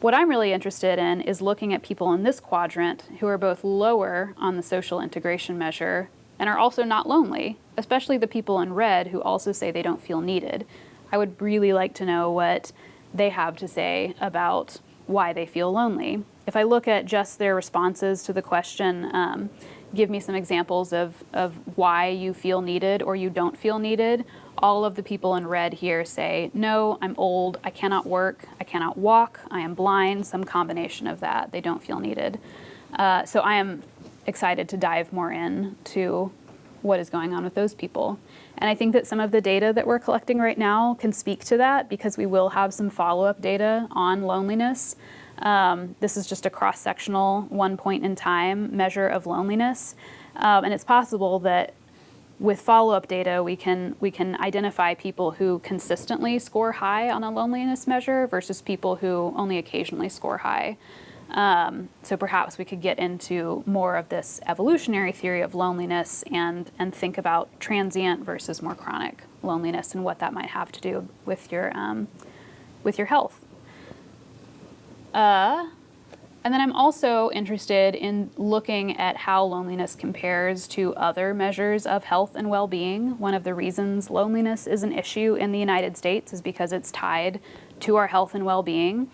B: What I'm really interested in is looking at people in this quadrant who are both lower on the social integration measure and are also not lonely, especially the people in red who also say they don't feel needed. I would really like to know what they have to say about why they feel lonely. If I look at just their responses to the question, give me some examples of why you feel needed or you don't feel needed, all of the people in red here say, no, I'm old, I cannot work, I cannot walk, I am blind, some combination of that. They don't feel needed. So I am excited to dive more into what is going on with those people. And I think that some of the data that we're collecting right now can speak to that because we will have some follow-up data on loneliness. This is just a cross-sectional, one point in time measure of loneliness. And it's possible that with follow-up data, we can identify people who consistently score high on a loneliness measure versus people who only occasionally score high. So perhaps we could get into more of this evolutionary theory of loneliness and think about transient versus more chronic loneliness and what that might have to do with your health. And then I'm also interested in looking at how loneliness compares to other measures of health and well-being. One of the reasons loneliness is an issue in the United States is because it's tied to our health and well-being.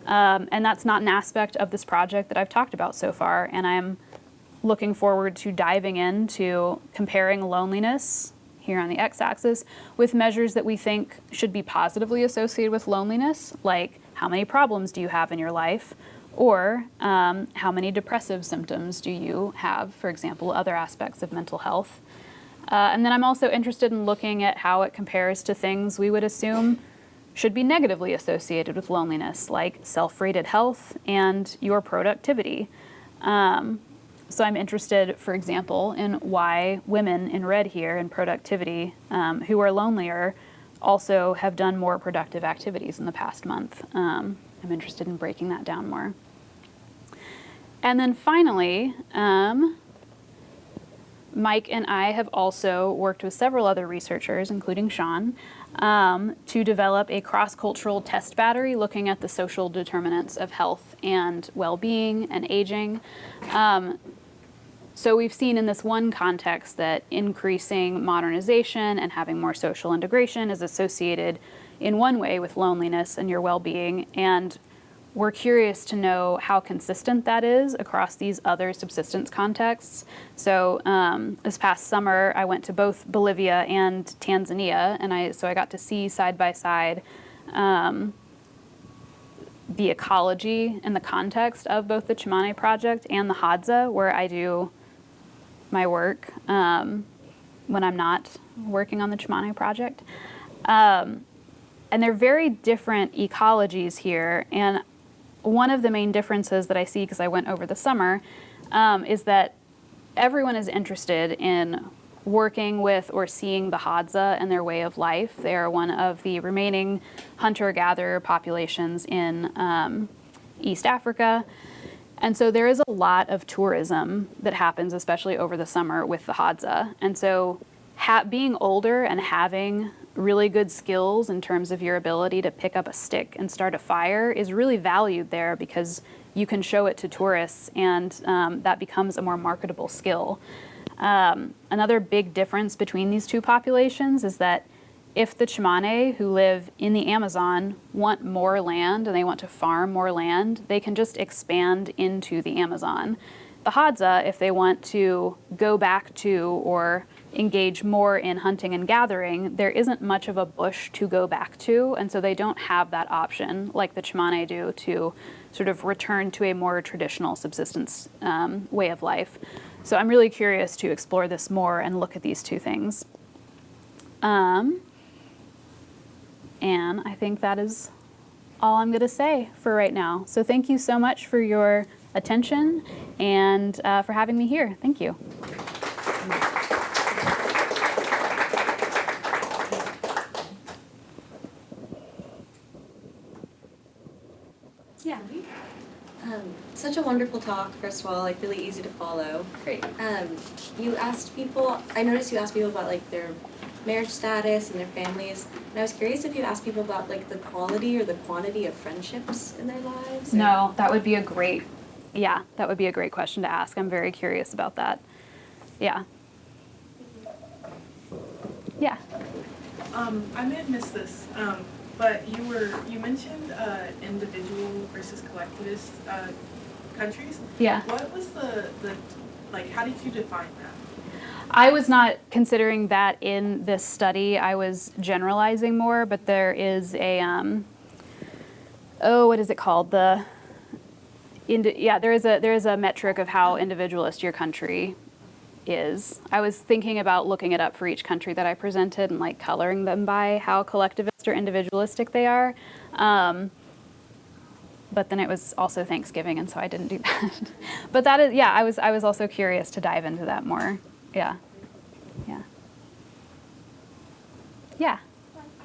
B: And that's not an aspect of this project that I've talked about so far. And I'm looking forward to diving into comparing loneliness here on the x-axis with measures that we think should be positively associated with loneliness, like how many problems do you have in your life, or how many depressive symptoms do you have, for example, other aspects of mental health. And then I'm also interested in looking at how it compares to things we would assume should be negatively associated with loneliness, like self-rated health and your productivity. So I'm interested, for example, in why women in red here in productivity who are lonelier also have done more productive activities in the past month. I'm interested in breaking that down more. And then finally, Mike and I have also worked with several other researchers, including Sean, to develop a cross-cultural test battery looking at the social determinants of health and well-being and aging. So we've seen in this one context that increasing modernization and having more social integration is associated in one way with loneliness and your well-being, and we're curious to know how consistent that is across these other subsistence contexts. So this past summer, I went to both Bolivia and Tanzania, and I got to see side by side the ecology and the context of both the Tsimane project and the Hadza, where I do my work when I'm not working on the Tsimane project. And they're very different ecologies here, and one of the main differences that I see, because I went over the summer, is that everyone is interested in working with or seeing the Hadza and their way of life. They are one of the remaining hunter-gatherer populations in East Africa. And so there is a lot of tourism that happens, especially over the summer, with the Hadza. And so being older and having really good skills in terms of your ability to pick up a stick and start a fire is really valued there, because you can show it to tourists, and that becomes a more marketable skill. Another big difference between these two populations is that if the Tsimane, who live in the Amazon, want more land and they want to farm more land, they can just expand into the Amazon. The Hadza, if they want to go back to or engage more in hunting and gathering, there isn't much of a bush to go back to, and so they don't have that option like the Tsimane do to sort of return to a more traditional subsistence way of life. So I'm really curious to explore this more and look at these two things. And I think that is all I'm going to say for right now. So thank you so much for your attention and for having me here. Thank you.
D: Yeah. Such a wonderful talk, first of all, like really easy to follow.
A: Great.
D: You asked people, I noticed you asked people about like their marriage status and their families, and I was curious if you asked people about like the quality or the quantity of friendships in their lives. Or...
B: No, that would be a great question to ask. I'm very curious about that. Yeah. Yeah.
E: I may have missed this, but you mentioned individual versus collectivist countries.
B: Yeah.
E: What was the how did you define that?
B: I was not considering that in this study. I was generalizing more, but there is a what is it called? There is a metric of how individualist your country is. I was thinking about looking it up for each country that I presented and like coloring them by how collectivist or individualistic they are. But then it was also Thanksgiving, and so I didn't do that. But that is, I was also curious to dive into that more. Yeah.
F: I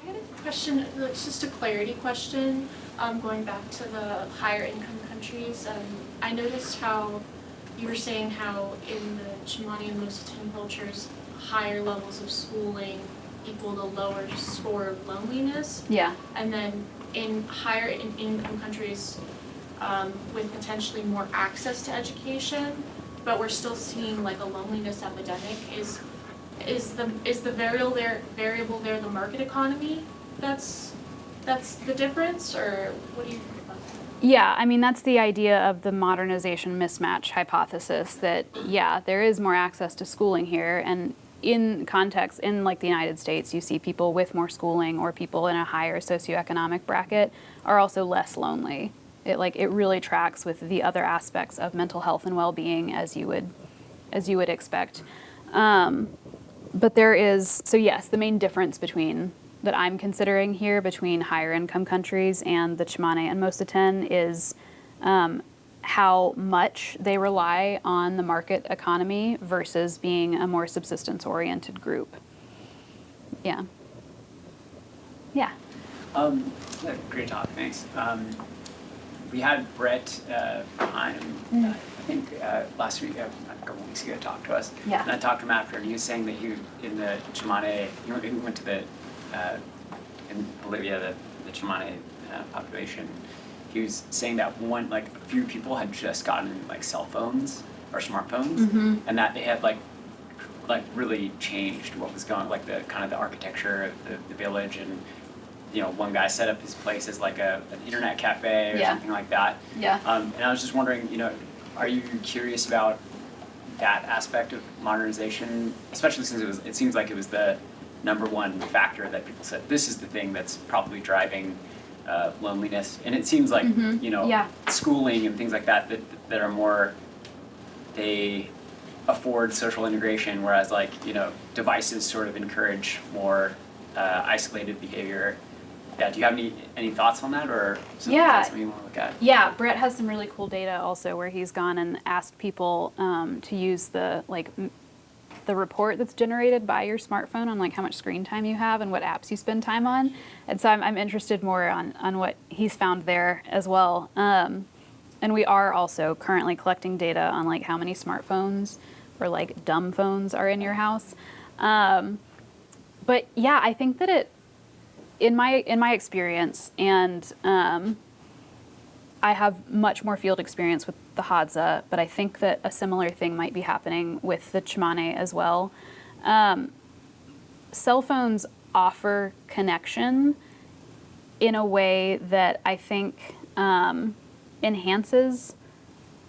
F: had a question, like just a clarity question. going back to the higher income countries, I noticed how you were saying how in the Tsimane and Moseten cultures, higher levels of schooling equal to lower score of loneliness.
B: Yeah.
F: And then in higher income countries, with potentially more access to education, but we're still seeing like a loneliness epidemic. Is the variable there the market economy? That's the difference, or what do you think about that?
B: Yeah, I mean, that's the idea of the modernization mismatch hypothesis that, yeah, there is more access to schooling here. And in context, in like the United States, you see people with more schooling or people in a higher socioeconomic bracket are also less lonely. It really tracks with the other aspects of mental health and well-being as you would expect. But there is, so yes, the main difference that I'm considering here between higher income countries and the Tsimane and Moseten is how much they rely on the market economy versus being a more subsistence-oriented group. Yeah. Yeah.
G: Great talk, thanks. We had Brett behind, I think last week, a couple weeks ago, talked to us.
B: Yeah.
G: And I talked to him after, and he was saying that he, in the Tsimane, he went to the, in Bolivia, the Tsimane population. He was saying that a few people had just gotten like cell phones or smartphones, and that they had like really changed what was going, like the kind of the architecture of the village. And one guy set up his place as like an internet cafe or something like that.
B: Yeah.
G: And I was just wondering, are you curious about that aspect of modernization, especially since it seems like it was the number one factor that people said this is the thing that's probably driving loneliness, and it seems like schooling and things like that are more, they afford social integration, whereas devices sort of encourage more isolated behavior. Yeah, do you have any thoughts on that, or something you want to look at?
B: Yeah, Brett has some really cool data also where he's gone and asked people to use the report that's generated by your smartphone on how much screen time you have and what apps you spend time on. And so I'm interested more on what he's found there as well. And we are also currently collecting data on how many smartphones or dumb phones are in your house. But yeah, I think that in my experience, and I have much more field experience with the Hadza, but I think that a similar thing might be happening with the Tsimane as well. Cell phones offer connection in a way that I think enhances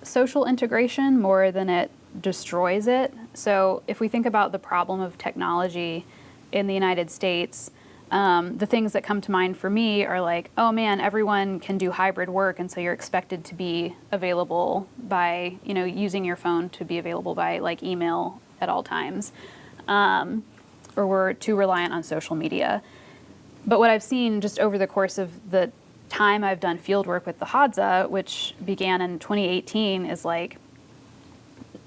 B: social integration more than it destroys it. So if we think about the problem of technology in the United States, the things that come to mind for me are oh man, everyone can do hybrid work, and so you're expected to be available by, using your phone to be available by email at all times, or we're too reliant on social media. But what I've seen just over the course of the time I've done field work with the Hadza, which began in 2018, is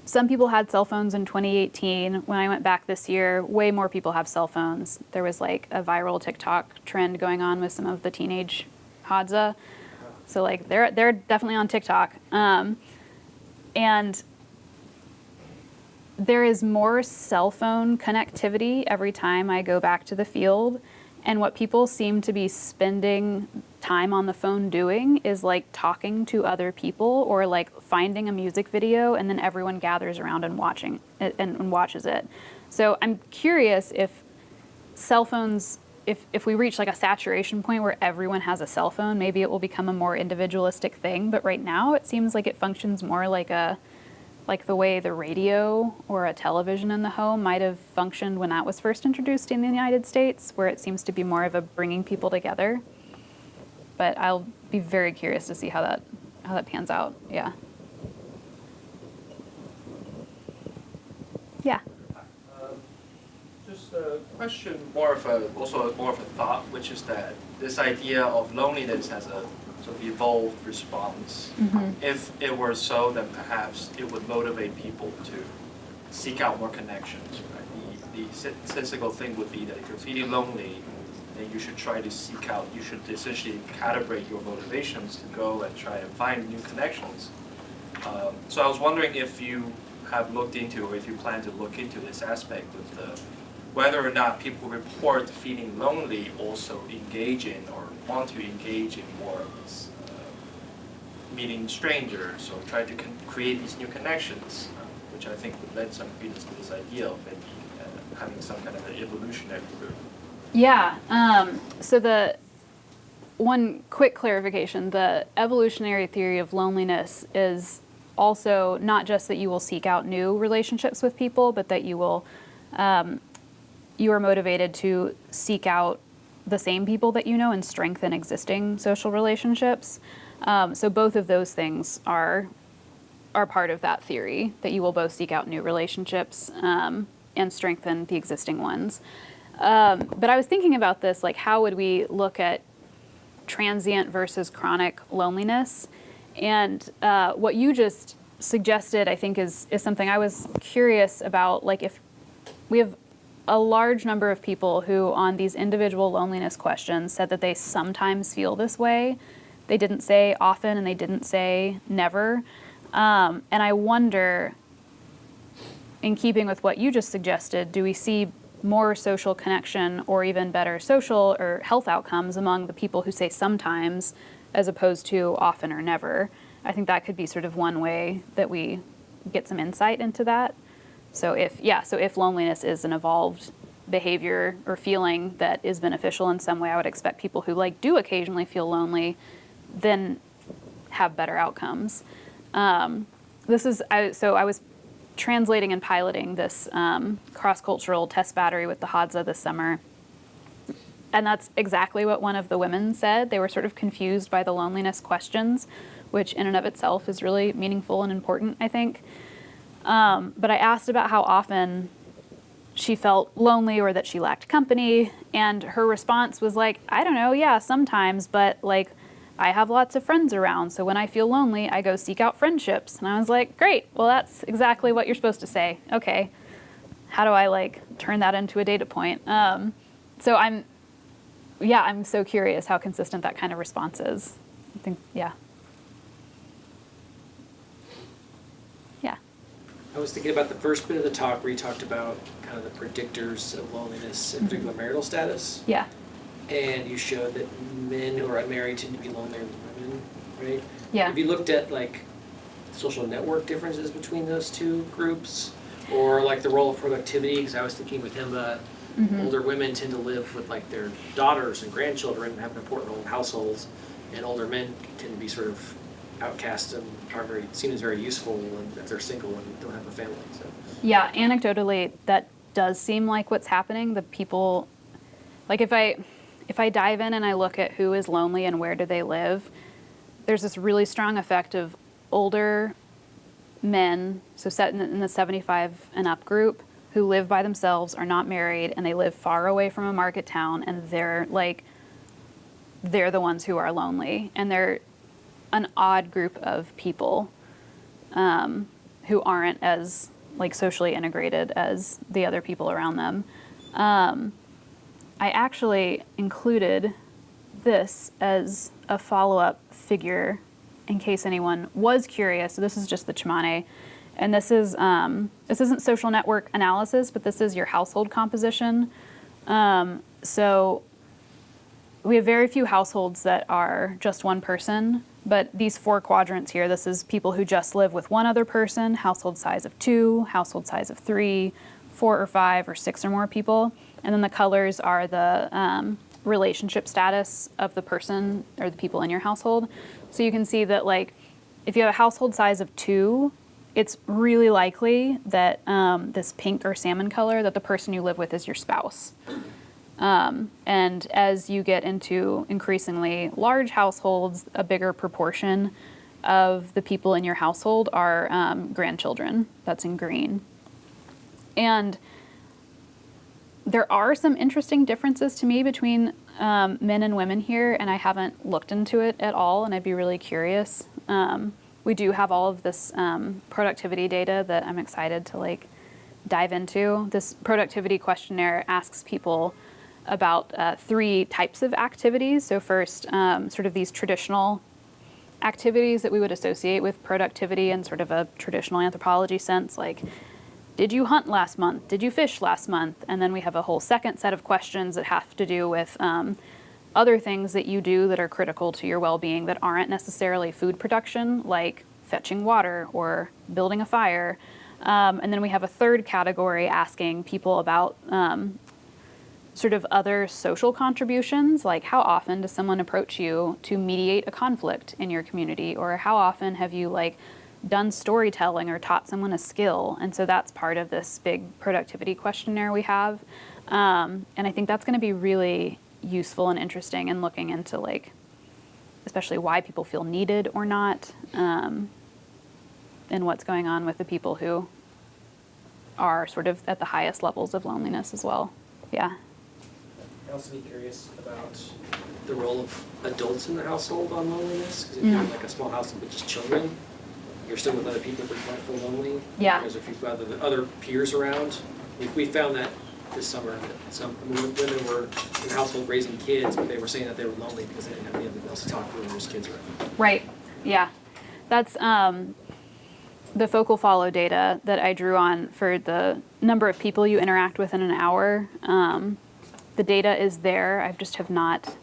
B: some people had cell phones in 2018. When I went back this year, way more people have cell phones. There was a viral TikTok trend going on with some of the teenage Hadza. So they're definitely on TikTok. And there is more cell phone connectivity every time I go back to the field. And what people seem to be spending time on the phone doing is talking to other people, or finding a music video and then everyone gathers around and watching it and watches it. So I'm curious if cell phones, if we reach a saturation point where everyone has a cell phone, maybe it will become a more individualistic thing. But right now it seems like it functions more like the way the radio or a television in the home might have functioned when that was first introduced in the United States, where it seems to be more of a bringing people together. But I'll be very curious to see how that pans out. Yeah. Yeah.
H: Just a question, also more of a thought, which is that this idea of loneliness as a sort of evolved response. If it were so, then perhaps it would motivate people to seek out more connections. Right? The sensible thing would be that if you're feeling lonely, then you should try to seek out, you should essentially calibrate your motivations to go and try and find new connections. So I was wondering if you have looked into, or if you plan to look into this aspect with the, whether or not people report feeling lonely also engage in or want to engage in more of this meeting strangers or try to create these new connections, which I think would lend some credence to this idea of maybe having some kind of an evolutionary group.
B: Yeah, so the one quick clarification, the evolutionary theory of loneliness is also not just that you will seek out new relationships with people, but that you will, you are motivated to seek out the same people that you know and strengthen existing social relationships. So both of those things are part of that theory, that you will both seek out new relationships and strengthen the existing ones. But I was thinking about this, like how would we look at transient versus chronic loneliness? And what you just suggested, I think, is something I was curious about. Like if we have a large number of people who on these individual loneliness questions said that they sometimes feel this way. They didn't say often and they didn't say never. And I wonder, in keeping with what you just suggested, do we see more social connection or even better social or health outcomes among the people who say sometimes as opposed to often or never? I think that could be sort of one way that we get some insight into that. So if loneliness is an evolved behavior or feeling that is beneficial in some way, I would expect people who do occasionally feel lonely then have better outcomes. I was translating and piloting this cross-cultural test battery with the Hadza this summer. And that's exactly what one of the women said. They were sort of confused by the loneliness questions, which in and of itself is really meaningful and important, I think. But I asked about how often she felt lonely or that she lacked company. And her response was like, I don't know, yeah, sometimes, but I have lots of friends around, so when I feel lonely, I go seek out friendships. And I was like, great, well, that's exactly what you're supposed to say. Okay, how do I turn that into a data point? So I'm so curious how consistent that kind of response is. I think, yeah.
I: I was thinking about the first bit of the talk where you talked about kind of the predictors of loneliness, in particular marital status.
B: Yeah.
I: And you showed that men who are unmarried tend to be lonelier than women, right?
B: Yeah.
I: Have you looked at social network differences between those two groups, or the role of productivity? Because I was thinking with him, older women tend to live with their daughters and grandchildren and have an important role in households, and older men tend to be sort of outcast and are seen as very useful if they're single and don't have a family. So.
B: Yeah, anecdotally, that does seem like what's happening. The people, if I dive in and I look at who is lonely and where do they live, there's this really strong effect of older men, so set in the 75 and up group, who live by themselves, are not married, and they live far away from a market town, and they're the ones who are lonely, and they're an odd group of people who aren't as socially integrated as the other people around them. I actually included this as a follow-up figure in case anyone was curious. So this is just the Tsimane, and this isn't social network analysis, but this is your household composition. So we have very few households that are just one person, but these 4 quadrants here, this is people who just live with one other person, household size of 2, household size of 3, 4 or 5 or 6 or more people. And then the colors are the relationship status of the person or the people in your household. So you can see that if you have a household size of 2, it's really likely that this pink or salmon color, that the person you live with is your spouse. And as you get into increasingly large households, a bigger proportion of the people in your household are grandchildren. That's in green. And there are some interesting differences to me between men and women here, and I haven't looked into it at all, and I'd be really curious. We do have all of this productivity data that I'm excited to dive into. This productivity questionnaire asks people about 3 types of activities. So first, sort of these traditional activities that we would associate with productivity in sort of a traditional anthropology sense, like, did you hunt last month? Did you fish last month? And then we have a whole second set of questions that have to do with other things that you do that are critical to your well-being that aren't necessarily food production, like fetching water or building a fire. And then we have a third category asking people about sort of other social contributions, like how often does someone approach you to mediate a conflict in your community, or how often have you like done storytelling or taught someone a skill? And so that's part of this big productivity questionnaire we have. And I think that's going to be really useful and interesting in looking into like, especially why people feel needed or not, and what's going on with the people who are sort of at the highest levels of loneliness as well. Yeah.
I: I'd also be curious about the role of adults in the household on loneliness, because if you have like a small household with just children, you're still with other people but you might feel lonely.
B: Yeah.
I: Because if you've got other peers around, we found that this summer that some women were in the household raising kids, but they were saying that they were lonely because they didn't have anyone else to talk to when there's kids around. Right.
B: Yeah. That's the focal follow data that I drew on for the number of people you interact with in an hour. The data is there. I just have not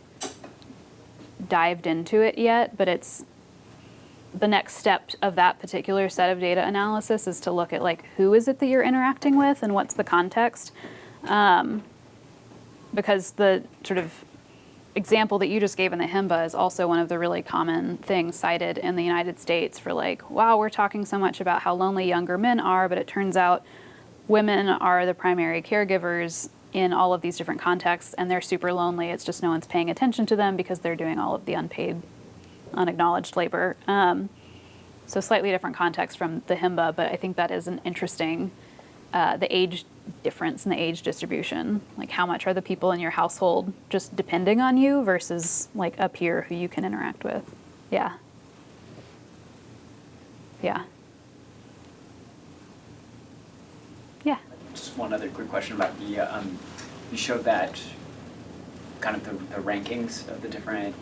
B: dived into it yet, but it's the next step of that particular set of data analysis is to look at like who is it that you're interacting with and what's the context. Because the sort of example that you just gave in the HIMBA is also one of the really common things cited in the United States for like, wow, we're talking so much about how lonely younger men are, but it turns out women are the primary caregivers in all of these different contexts, and they're super lonely. It's just no one's paying attention to them because they're doing all of the unpaid, unacknowledged labor. So slightly different context from the HIMBA, but I think that is an interesting, the age difference in the age distribution. Like how much are the people in your household just depending on you versus like a peer who you can interact with? Yeah. Yeah. Yeah.
G: Just one other quick question about the, you showed that kind of the rankings of the different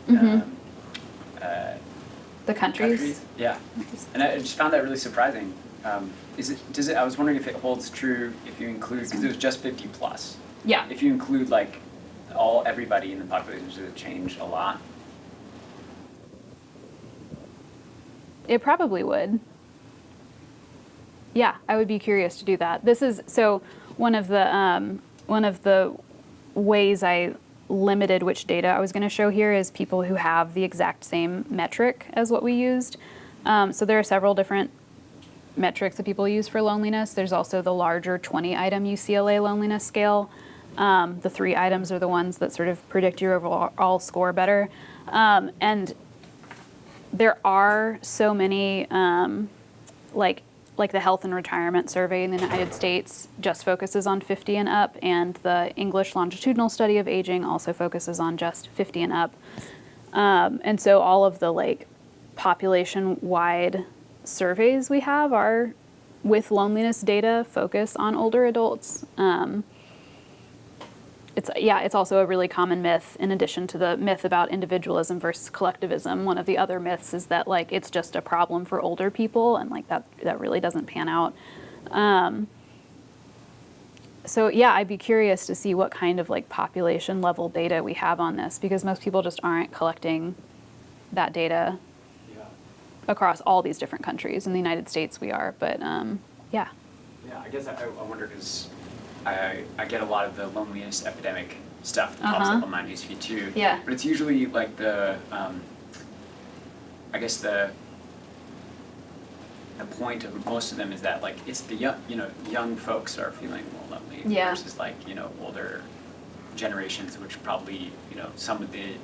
B: The countries?
G: Yeah, and I just found that really surprising. Does it, I was wondering if it holds true if you include, because it was just 50 plus.
B: Yeah.
G: If you include like everybody in the population, does it change a lot?
B: It probably would. Yeah, I would be curious to do that. This is, so one of the ways I limited which data I was going to show here is people who have the exact same metric as what we used. So there are several different metrics that people use for loneliness. There's also the larger 20-item UCLA loneliness scale. The 3 items are the ones that sort of predict your overall score better. And there are so many, like the Health and Retirement Survey in the United States just focuses on 50 and up, and the English Longitudinal Study of Aging also focuses on just 50 and up. And so all of the like population-wide surveys we have are with loneliness data focus on older adults. It's also a really common myth, in addition to the myth about individualism versus collectivism. One of the other myths is that like it's just a problem for older people, and like that really doesn't pan out. So yeah, I'd be curious to see what kind of like population level data we have on this, because most people just aren't collecting that data across all these different countries. In the United States we are, but yeah.
G: Yeah, I guess I wonder because I get a lot of the loneliness epidemic stuff that pops up on my newsfeed too.
B: Yeah.
G: But it's usually like the, I guess the point of most of them is that like it's the young folks are feeling more lonely versus like older generations, which probably some of the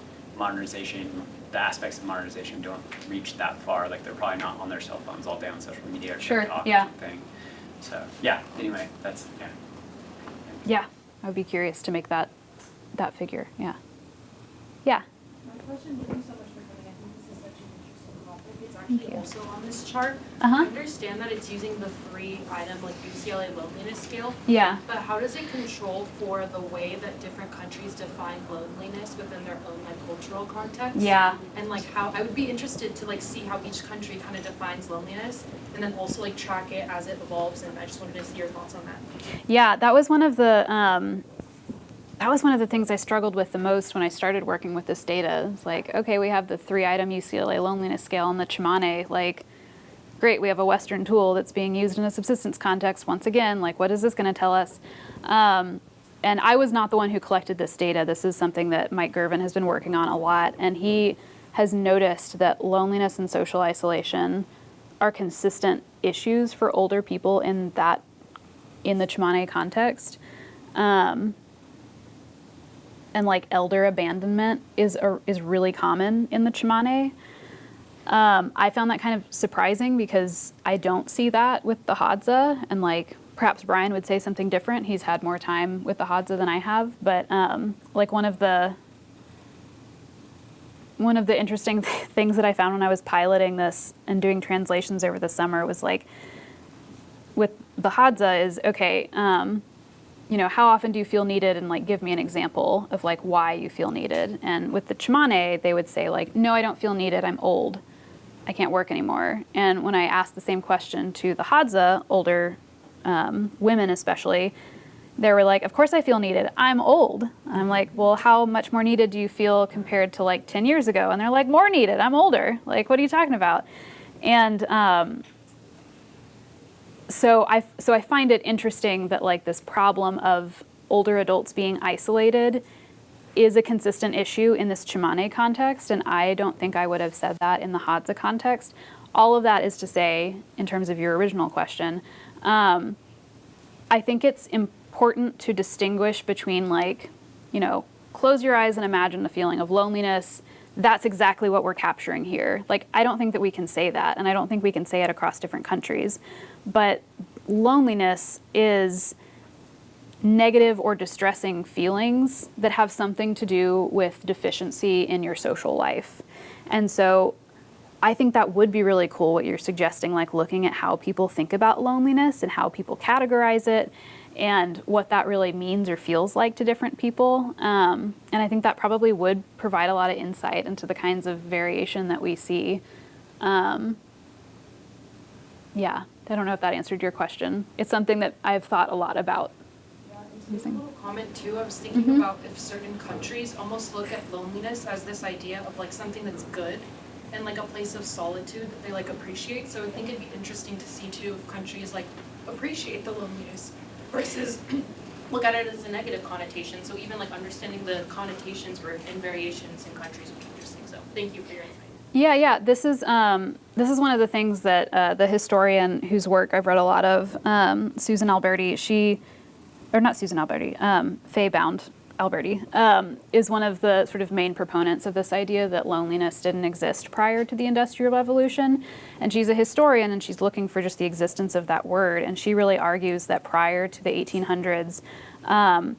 G: aspects of modernization don't reach that far. Like they're probably not on their cell phones all day on social media or TikTok or something. So yeah. Anyway, that's
B: Yeah, I would be curious to make that figure. Yeah. Yeah.
J: My question, thank you so much for coming. I think this is such an interesting topic. It's
F: actually also on this chart.
B: Uh-huh.
F: I understand that it's using the 3-item like UCLA loneliness scale,
B: Yeah.
F: but how does it control for the way that different countries define loneliness within their own like cultural context?
B: Yeah.
F: And like how, I would be interested to like see how each country kind of defines loneliness and then also like track it as it evolves, and I just wanted to see your thoughts on that.
B: Yeah, that was one of the things I struggled with the most when I started working with this data. It's like, okay, we have the 3-item UCLA loneliness scale and the Tsimane, like, great, we have a Western tool that's being used in a subsistence context once again, like, what is this gonna tell us? And I was not the one who collected this data. This is something that Mike Gervin has been working on a lot, and he has noticed that loneliness and social isolation are consistent issues for older people in the Tsimane context. And like elder abandonment is really common in the Tsimane. I found that kind of surprising because I don't see that with the Hadza, and like perhaps Brian would say something different. He's had more time with the Hadza than I have, but like one of the interesting things that I found when I was piloting this and doing translations over the summer was like with the Hadza is okay. You know, how often do you feel needed, and like give me an example of like why you feel needed. And with the Tsimane, they would say like, no, I don't feel needed, I'm old, I can't work anymore. And when I asked the same question to the Hadza, older women especially, they were like, of course I feel needed, I'm old. And I'm like, well, how much more needed do you feel compared to like 10 years ago? And they're like, more needed, I'm older, like what are you talking about? And So I find it interesting that like this problem of older adults being isolated is a consistent issue in this Tsimane context, and I don't think I would have said that in the Hadza context. All of that is to say, in terms of your original question, I think it's important to distinguish between like, you know, close your eyes and imagine the feeling of loneliness. That's exactly what we're capturing here. Like, I don't think that we can say that, and I don't think we can say it across different countries. But loneliness is negative or distressing feelings that have something to do with deficiency in your social life. And so I think that would be really cool what you're suggesting, like looking at how people think about loneliness and how people categorize it and what that really means or feels like to different people. And I think that probably would provide a lot of insight into the kinds of variation that we see. Yeah, I don't know if that answered your question. It's something that I've thought a lot about.
F: Just a little comment too, I was thinking about if certain countries almost look at loneliness as this idea of like something that's good and like a place of solitude that they like appreciate. So I think it'd be interesting to see too if countries like appreciate the loneliness versus look at it as a negative connotation. So even like understanding the connotations and variations in countries would be interesting. So thank you for your insight.
B: Yeah. This is one of the things that the historian whose work I've read a lot of, Faye Bound Alberti, is one of the sort of main proponents of this idea that loneliness didn't exist prior to the Industrial Revolution. And she's a historian, and she's looking for just the existence of that word. And she really argues that prior to the 1800s,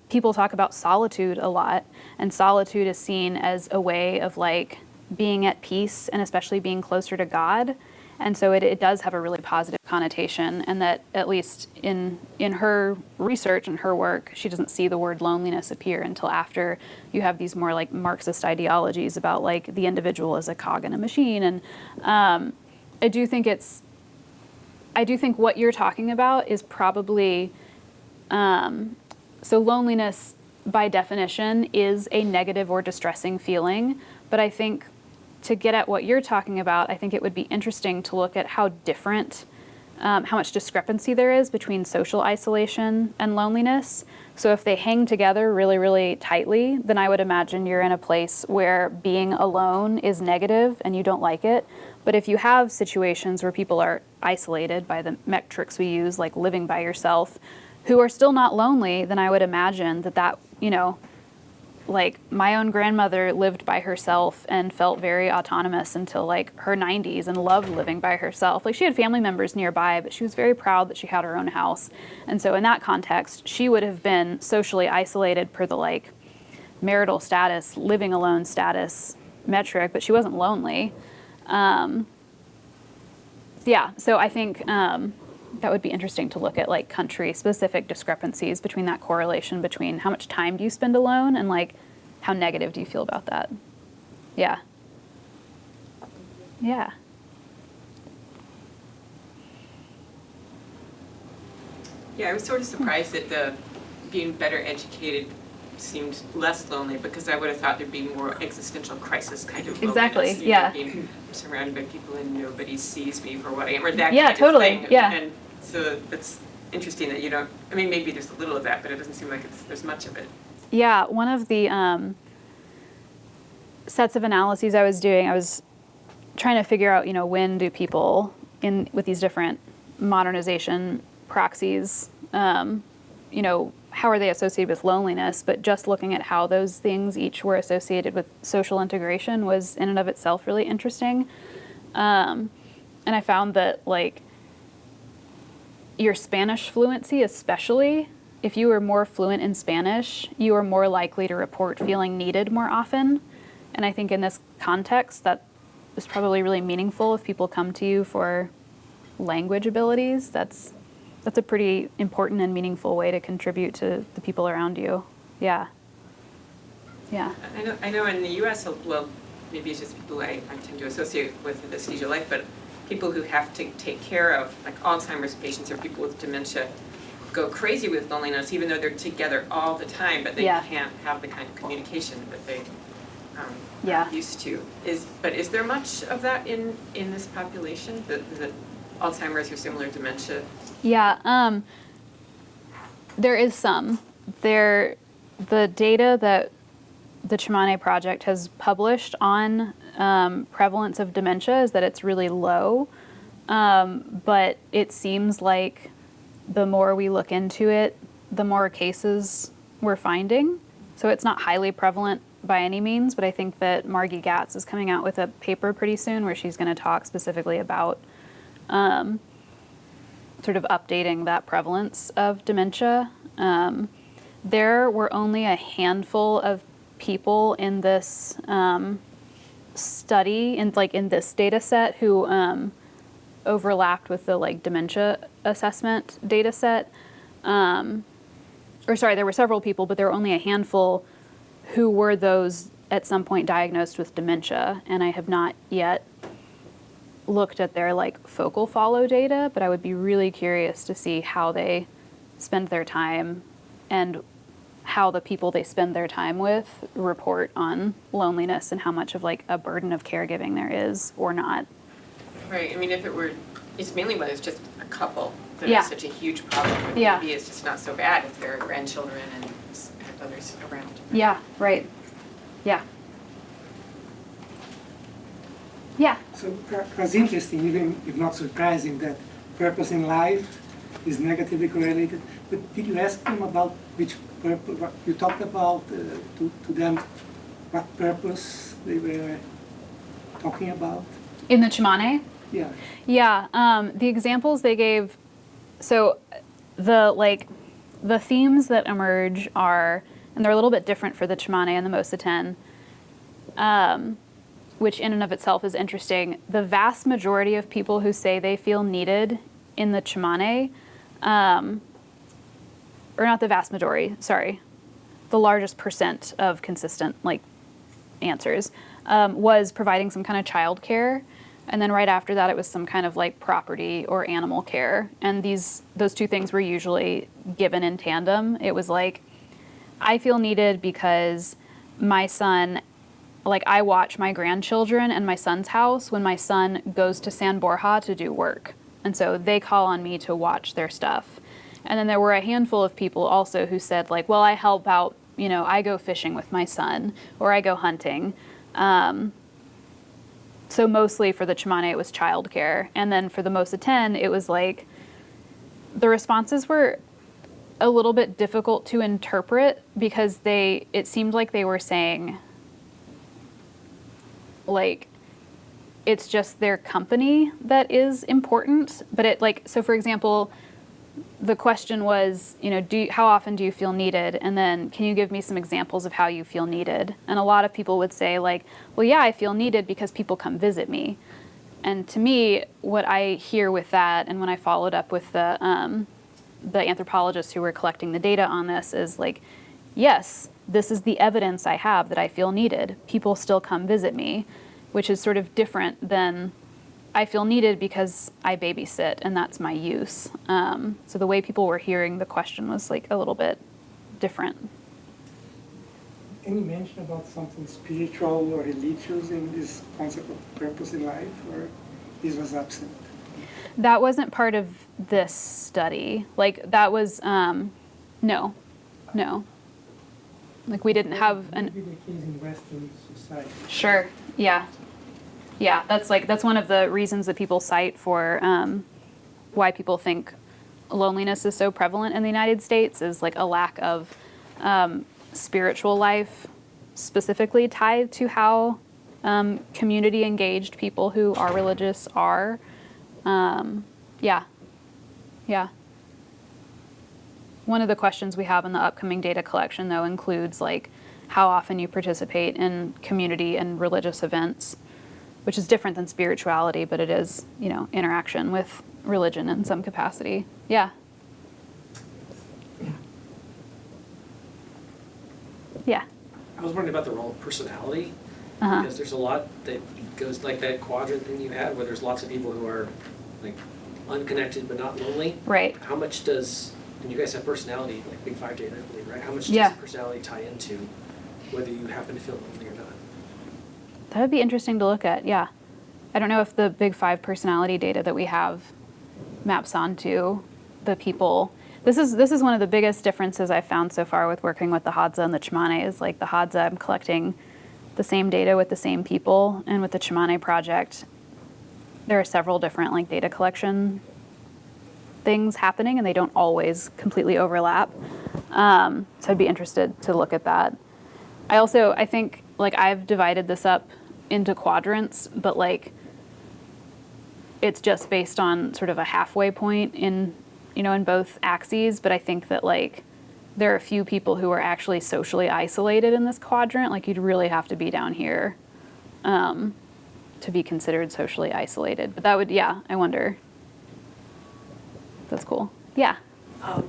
B: people talk about solitude a lot, and solitude is seen as a way of like being at peace and especially being closer to God. And so it does have a really positive connotation, and that at least in her research and her work, she doesn't see the word loneliness appear until after you have these more like Marxist ideologies about like the individual as a cog in a machine. And I do think what you're talking about is probably, so loneliness by definition is a negative or distressing feeling, but I think to get at what you're talking about, I think it would be interesting to look at how different, how much discrepancy there is between social isolation and loneliness. So if they hang together really, really tightly, then I would imagine you're in a place where being alone is negative and you don't like it. But if you have situations where people are isolated by the metrics we use, like living by yourself, who are still not lonely, then I would imagine that, you know, like my own grandmother lived by herself and felt very autonomous until like her 90s and loved living by herself. Like she had family members nearby, but she was very proud that she had her own house. And so in that context, she would have been socially isolated per the like marital status, living alone status metric, but she wasn't lonely. Yeah, so I think that would be interesting to look at like country-specific discrepancies between that correlation between how much time do you spend alone and like how negative do you feel about that. Yeah. Yeah.
A: Yeah, I was sort of surprised that the being better educated seemed less lonely, because I would have thought there'd be more existential crisis kind of
B: Exactly,
A: loneliness,
B: yeah.
A: Being surrounded by people and nobody sees me for what I am, or that
B: Yeah,
A: kind
B: totally,
A: of thing.
B: yeah.
A: And so it's interesting that you don't, I mean, maybe there's a little of that, but it doesn't seem like there's much of it.
B: Yeah, one of the sets of analyses I was doing, I was trying to figure out, when do people with these different modernization proxies, how are they associated with loneliness? But just looking at how those things each were associated with social integration was in and of itself really interesting. And I found that like your Spanish fluency, especially, if you were more fluent in Spanish, you are more likely to report feeling needed more often. And I think in this context, that is probably really meaningful if people come to you for language abilities. That's a pretty important and meaningful way to contribute to the people around you. Yeah. Yeah.
A: I know in the US, well, maybe it's just people I tend to associate with the stage of life, but people who have to take care of like Alzheimer's patients or people with dementia go crazy with loneliness, even though they're together all the time, but they can't have the kind of communication that they are used to. Is there much of that in this population, the Alzheimer's or similar dementia?
B: Yeah, there is some. The data that the Tsimane Project has published on prevalence of dementia is that it's really low, but it seems like the more we look into it, the more cases we're finding. So it's not highly prevalent by any means, but I think that Margie Gatz is coming out with a paper pretty soon where she's going to talk specifically about sort of updating that prevalence of dementia. There were only a handful of people in this study, in this data set, who overlapped with the dementia assessment data set. There were several people, but there were only a handful who were those at some point diagnosed with dementia, and I have not yet looked at their focal follow data, but I would be really curious to see how they spend their time and how the people they spend their time with report on loneliness and how much of a burden of caregiving there is or not.
A: Right, I mean, it's mainly when it's just a couple that
B: Yeah.
A: is such a huge problem. But
B: Yeah.
A: maybe it's just not so bad if there are grandchildren and have others around.
B: Yeah, right. Yeah. Yeah.
J: So it was interesting, even if not surprising, that purpose in life is negatively correlated. But did you ask them about which purpose? You talked about to them what purpose they were talking about?
B: In the Tsimane?
J: Yeah.
B: Yeah. The examples they gave. So the themes that emerge are, and they're a little bit different for the Tsimane and the Moseten, which in and of itself is interesting. The vast majority of people who say they feel needed in the Tsimane, or not the vast majority, sorry, the largest percent of consistent answers, was providing some kind of child care. And then right after that, it was some kind of property or animal care. And those two things were usually given in tandem. It was I feel needed because my son, I watch my grandchildren and my son's house when my son goes to San Borja to do work. And so they call on me to watch their stuff. And then there were a handful of people also who said well, I help out, I go fishing with my son or I go hunting. So mostly for the Tsimane, it was childcare. And then for the Moseten, it was the responses were a little bit difficult to interpret because it seemed like they were saying, it's just their company that is important. But so for example, the question was, how often do you feel needed? And then can you give me some examples of how you feel needed? And a lot of people would say well, yeah, I feel needed because people come visit me. And to me, what I hear with that, and when I followed up with the anthropologists who were collecting the data on this, is like, yes, this is the evidence I have that I feel needed. People still come visit me, which is sort of different than I feel needed because I babysit and that's my use. So the way people were hearing the question was like a little bit different.
J: Any mention about something spiritual or religious in this concept of purpose in life, or this was absent?
B: That wasn't part of this study. Like that was, no. Like we didn't have an.
J: Maybe the case in Western society.
B: Sure. Yeah. Yeah. That's one of the reasons that people cite for why people think loneliness is so prevalent in the United States is like a lack of spiritual life, specifically tied to how community engaged people who are religious are. Yeah. One of the questions we have in the upcoming data collection, though, includes like how often you participate in community and religious events, which is different than spirituality, but it is, interaction with religion in some capacity. Yeah. Yeah.
I: I was wondering about the role of personality, because there's a lot that goes like that quadrant thing you had, where there's lots of people who are like unconnected but not lonely.
B: Right.
I: How much does, and you guys have personality, like Big Five data, I believe, right? How much does personality tie into whether you happen to feel lonely or not?
B: That would be interesting to look at, yeah. I don't know if the Big Five personality data that we have maps onto the people. This is one of the biggest differences I've found so far with working with the Hadza and the Tsimane is like the Hadza, I'm collecting the same data with the same people, and with the Tsimane project, there are several different like data collection things happening, and they don't always completely overlap. So I'd be interested to look at that. I think like I've divided this up into quadrants, but like it's just based on sort of a halfway point in both axes. But I think that like there are a few people who are actually socially isolated in this quadrant. Like you'd really have to be down here to be considered socially isolated. But that would, I wonder. That's cool. Yeah.
K: I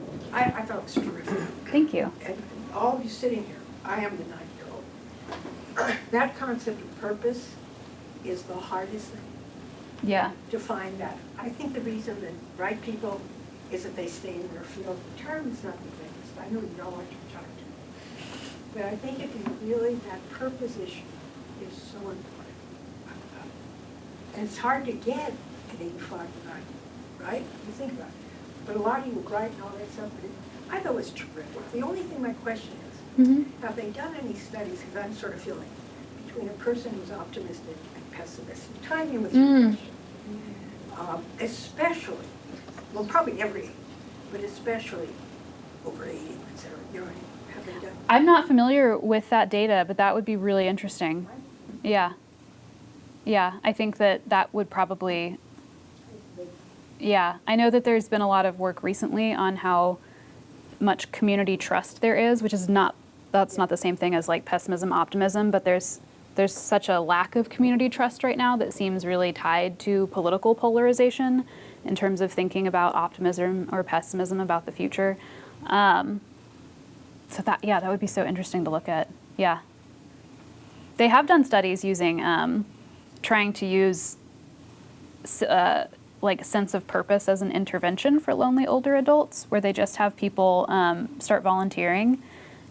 K: thought it was terrific.
B: Thank you.
K: And all of you sitting here, I am the 9-year-old. That concept of purpose is the hardest thing
B: Yeah.
K: to find that. I think the reason that bright people is that they stay in their field. The term is not the greatest. I know you don't like to talk to me. But I think if you really, that purpose issue is so important. And it's hard to get at 85 or 90, right? You think about it. But a lot of you were bright and all that stuff, but I thought it was terrific. The only thing my question is, have they done any studies, because I'm sort of feeling, between a person who's optimistic and pessimistic? Time in with your question. Especially, well, probably every age, but especially over 80, et cetera. Have they done?
B: I'm not familiar with that data, but that would be really interesting. Yeah. Yeah, I think that would probably, I know that there's been a lot of work recently on how much community trust there is, which is that's not the same thing as like pessimism, optimism, but there's such a lack of community trust right now that seems really tied to political polarization in terms of thinking about optimism or pessimism about the future. So that would be so interesting to look at. Yeah. They have done studies using, trying to use like sense of purpose as an intervention for lonely older adults, where they just have people start volunteering.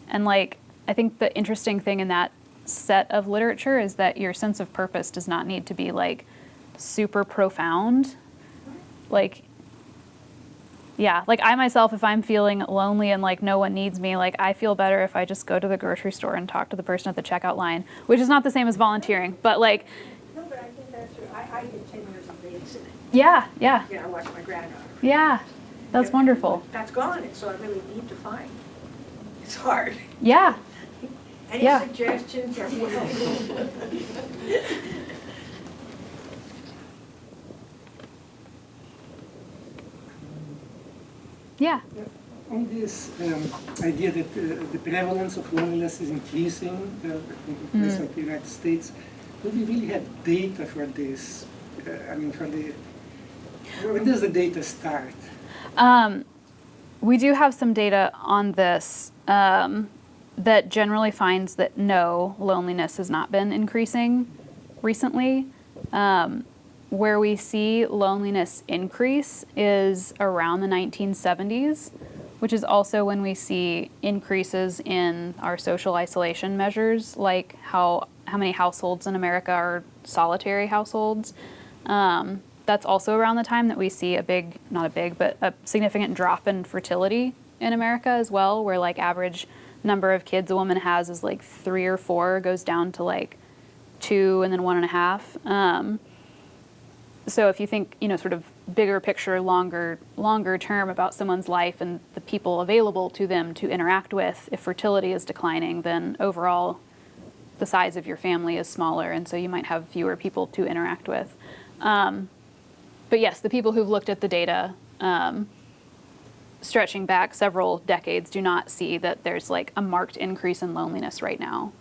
B: And like, I think the interesting thing in that set of literature is that your sense of purpose does not need to be like super profound. Like, like I myself, if I'm feeling lonely and like no one needs me, like I feel better if I just go to the grocery store and talk to the person at the checkout line, which is not the same as volunteering, but like.
K: No, but I think that's true. I did 10 years of babysitting.
B: Yeah.
K: I watched my granddaughter.
B: Yeah, that's wonderful.
K: That's gone, and so I really need to find. It's hard.
B: Yeah.
K: Any suggestions or what?
B: Yeah.
J: On this idea that the prevalence of loneliness is increasing in places like the United States, do we really have data for this? When does the data start?
B: We do have some data on this that generally finds that no, loneliness has not been increasing recently. Where we see loneliness increase is around the 1970s, which is also when we see increases in our social isolation measures, like how many households in America are solitary households. That's also around the time that we see a significant drop in fertility in America as well, where like average number of kids a woman has is like 3 or 4, goes down to like 2 and then 1.5. So if you think, sort of bigger picture, longer term about someone's life and the people available to them to interact with, if fertility is declining, then overall the size of your family is smaller, and so you might have fewer people to interact with. But yes, the people who've looked at the data stretching back several decades do not see that there's like a marked increase in loneliness right now,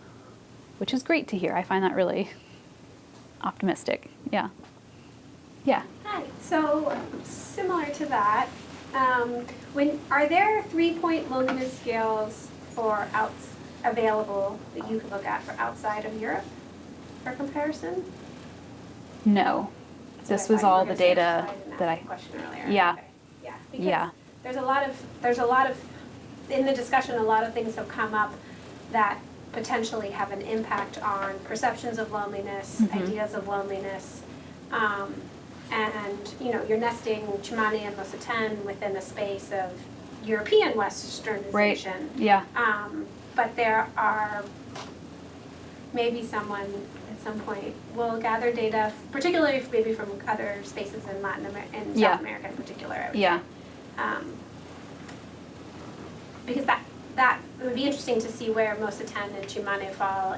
B: which is great to hear. I find that really optimistic. Yeah. Yeah.
L: Hi. So similar to that, are there 3-point loneliness scales for available that you could look at for outside of Europe for comparison?
B: No. This was all the data that I.
L: Question earlier.
B: Yeah.
L: Okay. Yeah. Because there's a lot of in the discussion, a lot of things have come up that potentially have an impact on perceptions of loneliness, ideas of loneliness. And you're nesting Tsimane and Moseten within the space of European westernization.
B: Right. Yeah.
L: But there are maybe someone at some point will gather data, particularly maybe from other spaces in Latin America and South America in particular. I would say. Because that it would be interesting to see where Moseten and Tsimane fall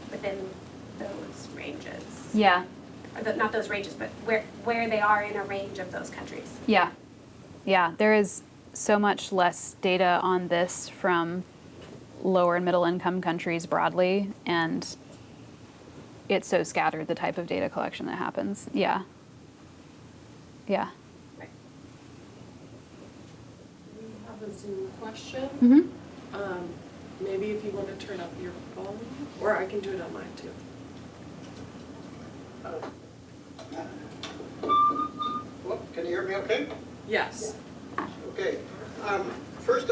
L: within those ranges.
B: Yeah.
L: Or not those ranges, but where they are in a range of those countries.
B: Yeah. Yeah. There is so much less data on this from lower and middle income countries broadly, and it's so scattered, the type of data collection that happens. Yeah. Yeah.
L: Right.
M: We have a Zoom question.
B: Mm-hmm.
M: Maybe if you want to turn up your phone, or I can do it on mine too.
N: Well, can you hear me okay?
M: Yes.
N: Okay. First,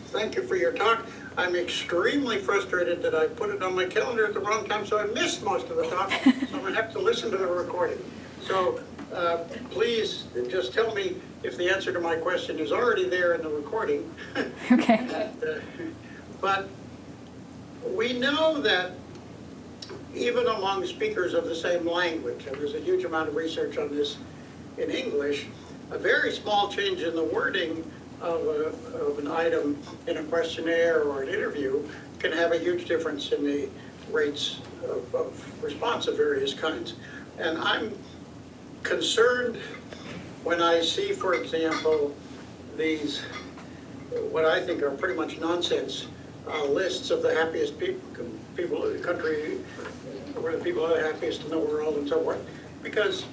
N: thank you for your talk. I'm extremely frustrated that I put it on my calendar at the wrong time, so I missed most of the talk, so I'm going to have to listen to the recording. So please just tell me if the answer to my question is already there in the recording.
B: Okay.
N: But we know that even among speakers of the same language, and there's a huge amount of research on this in English, a very small change in the wording of an item in a questionnaire or an interview can have a huge difference in the rates of response of various kinds. And I'm concerned when I see, for example, these, what I think are pretty much nonsense lists of the happiest people in the country, where the people are the happiest in the world and so forth, because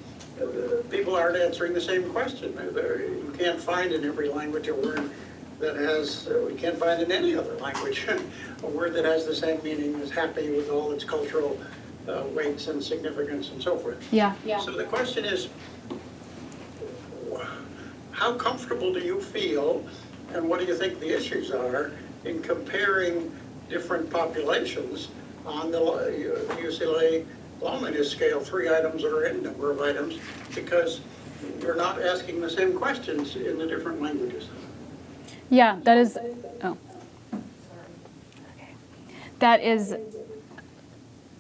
N: people aren't answering the same question. You can't find in every language a word that has, we can't find in any other language, a word that has the same meaning as happy with all its cultural weights and significance and so forth.
B: Yeah.
N: So the question is, how comfortable do you feel, and what do you think the issues are in comparing different populations on the UCLA loneliness scale, 3 items or any number of items, because you're not asking the same questions in the different languages?
B: Yeah, that is, that is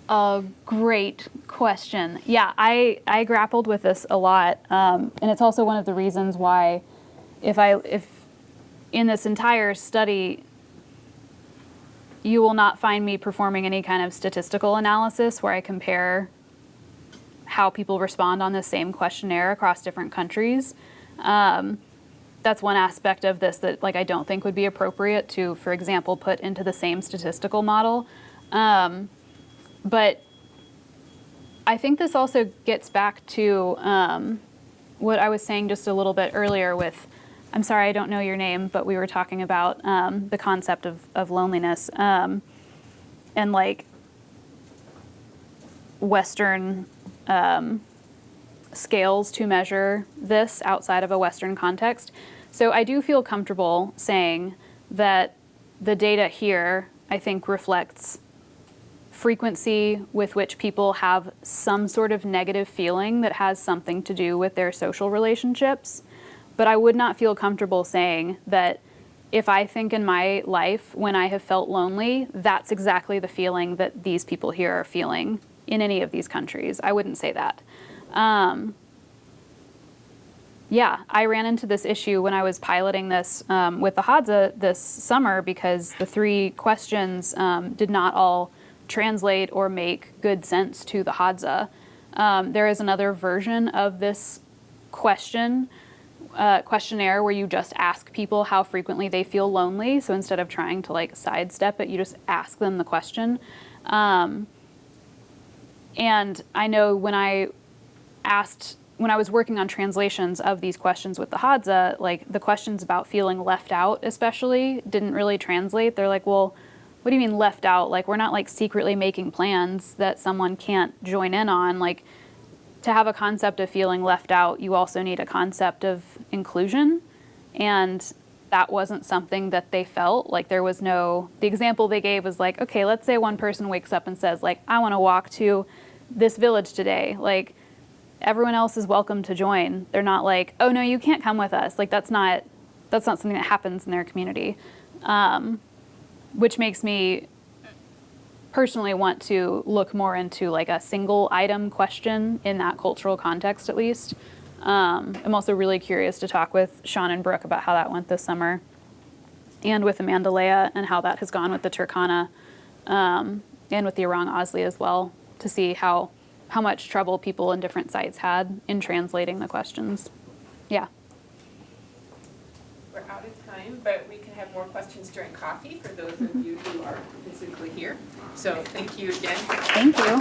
B: a great question. Yeah, I grappled with this a lot, and it's also one of the reasons why if in this entire study, you will not find me performing any kind of statistical analysis where I compare how people respond on the same questionnaire across different countries. That's one aspect of this that I don't think would be appropriate to, for example, put into the same statistical model. But I think this also gets back to what I was saying just a little bit earlier with, I'm sorry, I don't know your name, but we were talking about the concept of loneliness and like Western scales to measure this outside of a Western context. So I do feel comfortable saying that the data here, I think, reflects frequency with which people have some sort of negative feeling that has something to do with their social relationships. But I would not feel comfortable saying that if I think in my life when I have felt lonely, that's exactly the feeling that these people here are feeling in any of these countries. I wouldn't say that. Yeah, I ran into this issue when I was piloting this with the Hadza this summer because the 3 questions did not all translate or make good sense to the Hadza. There is another version of this questionnaire where you just ask people how frequently they feel lonely. So instead of trying to like sidestep it, you just ask them the question. And I know when I was working on translations of these questions with the Hadza, like the questions about feeling left out especially didn't really translate. They're like, well, what do you mean left out? Like, we're not like secretly making plans that someone can't join in on. Like, to have a concept of feeling left out, you also need a concept of inclusion. And that wasn't something that they felt. Like, there was no, the example they gave was like, okay, let's say one person wakes up and says, like, I want to walk to this village today. Like, everyone else is welcome to join. They're not like, oh no, you can't come with us. Like, that's not something that happens in their community. Which makes me personally want to look more into like a single item question in that cultural context at least. I'm also really curious to talk with Sean and Brooke about how that went this summer and with Amanda Leah and how that has gone with the Turkana and with the Orang Asli as well to see how much trouble people in different sites had in translating the questions. Yeah.
A: We're out of time, but we can have more questions during coffee for those of you who are physically here. So thank you again.
B: Thank you.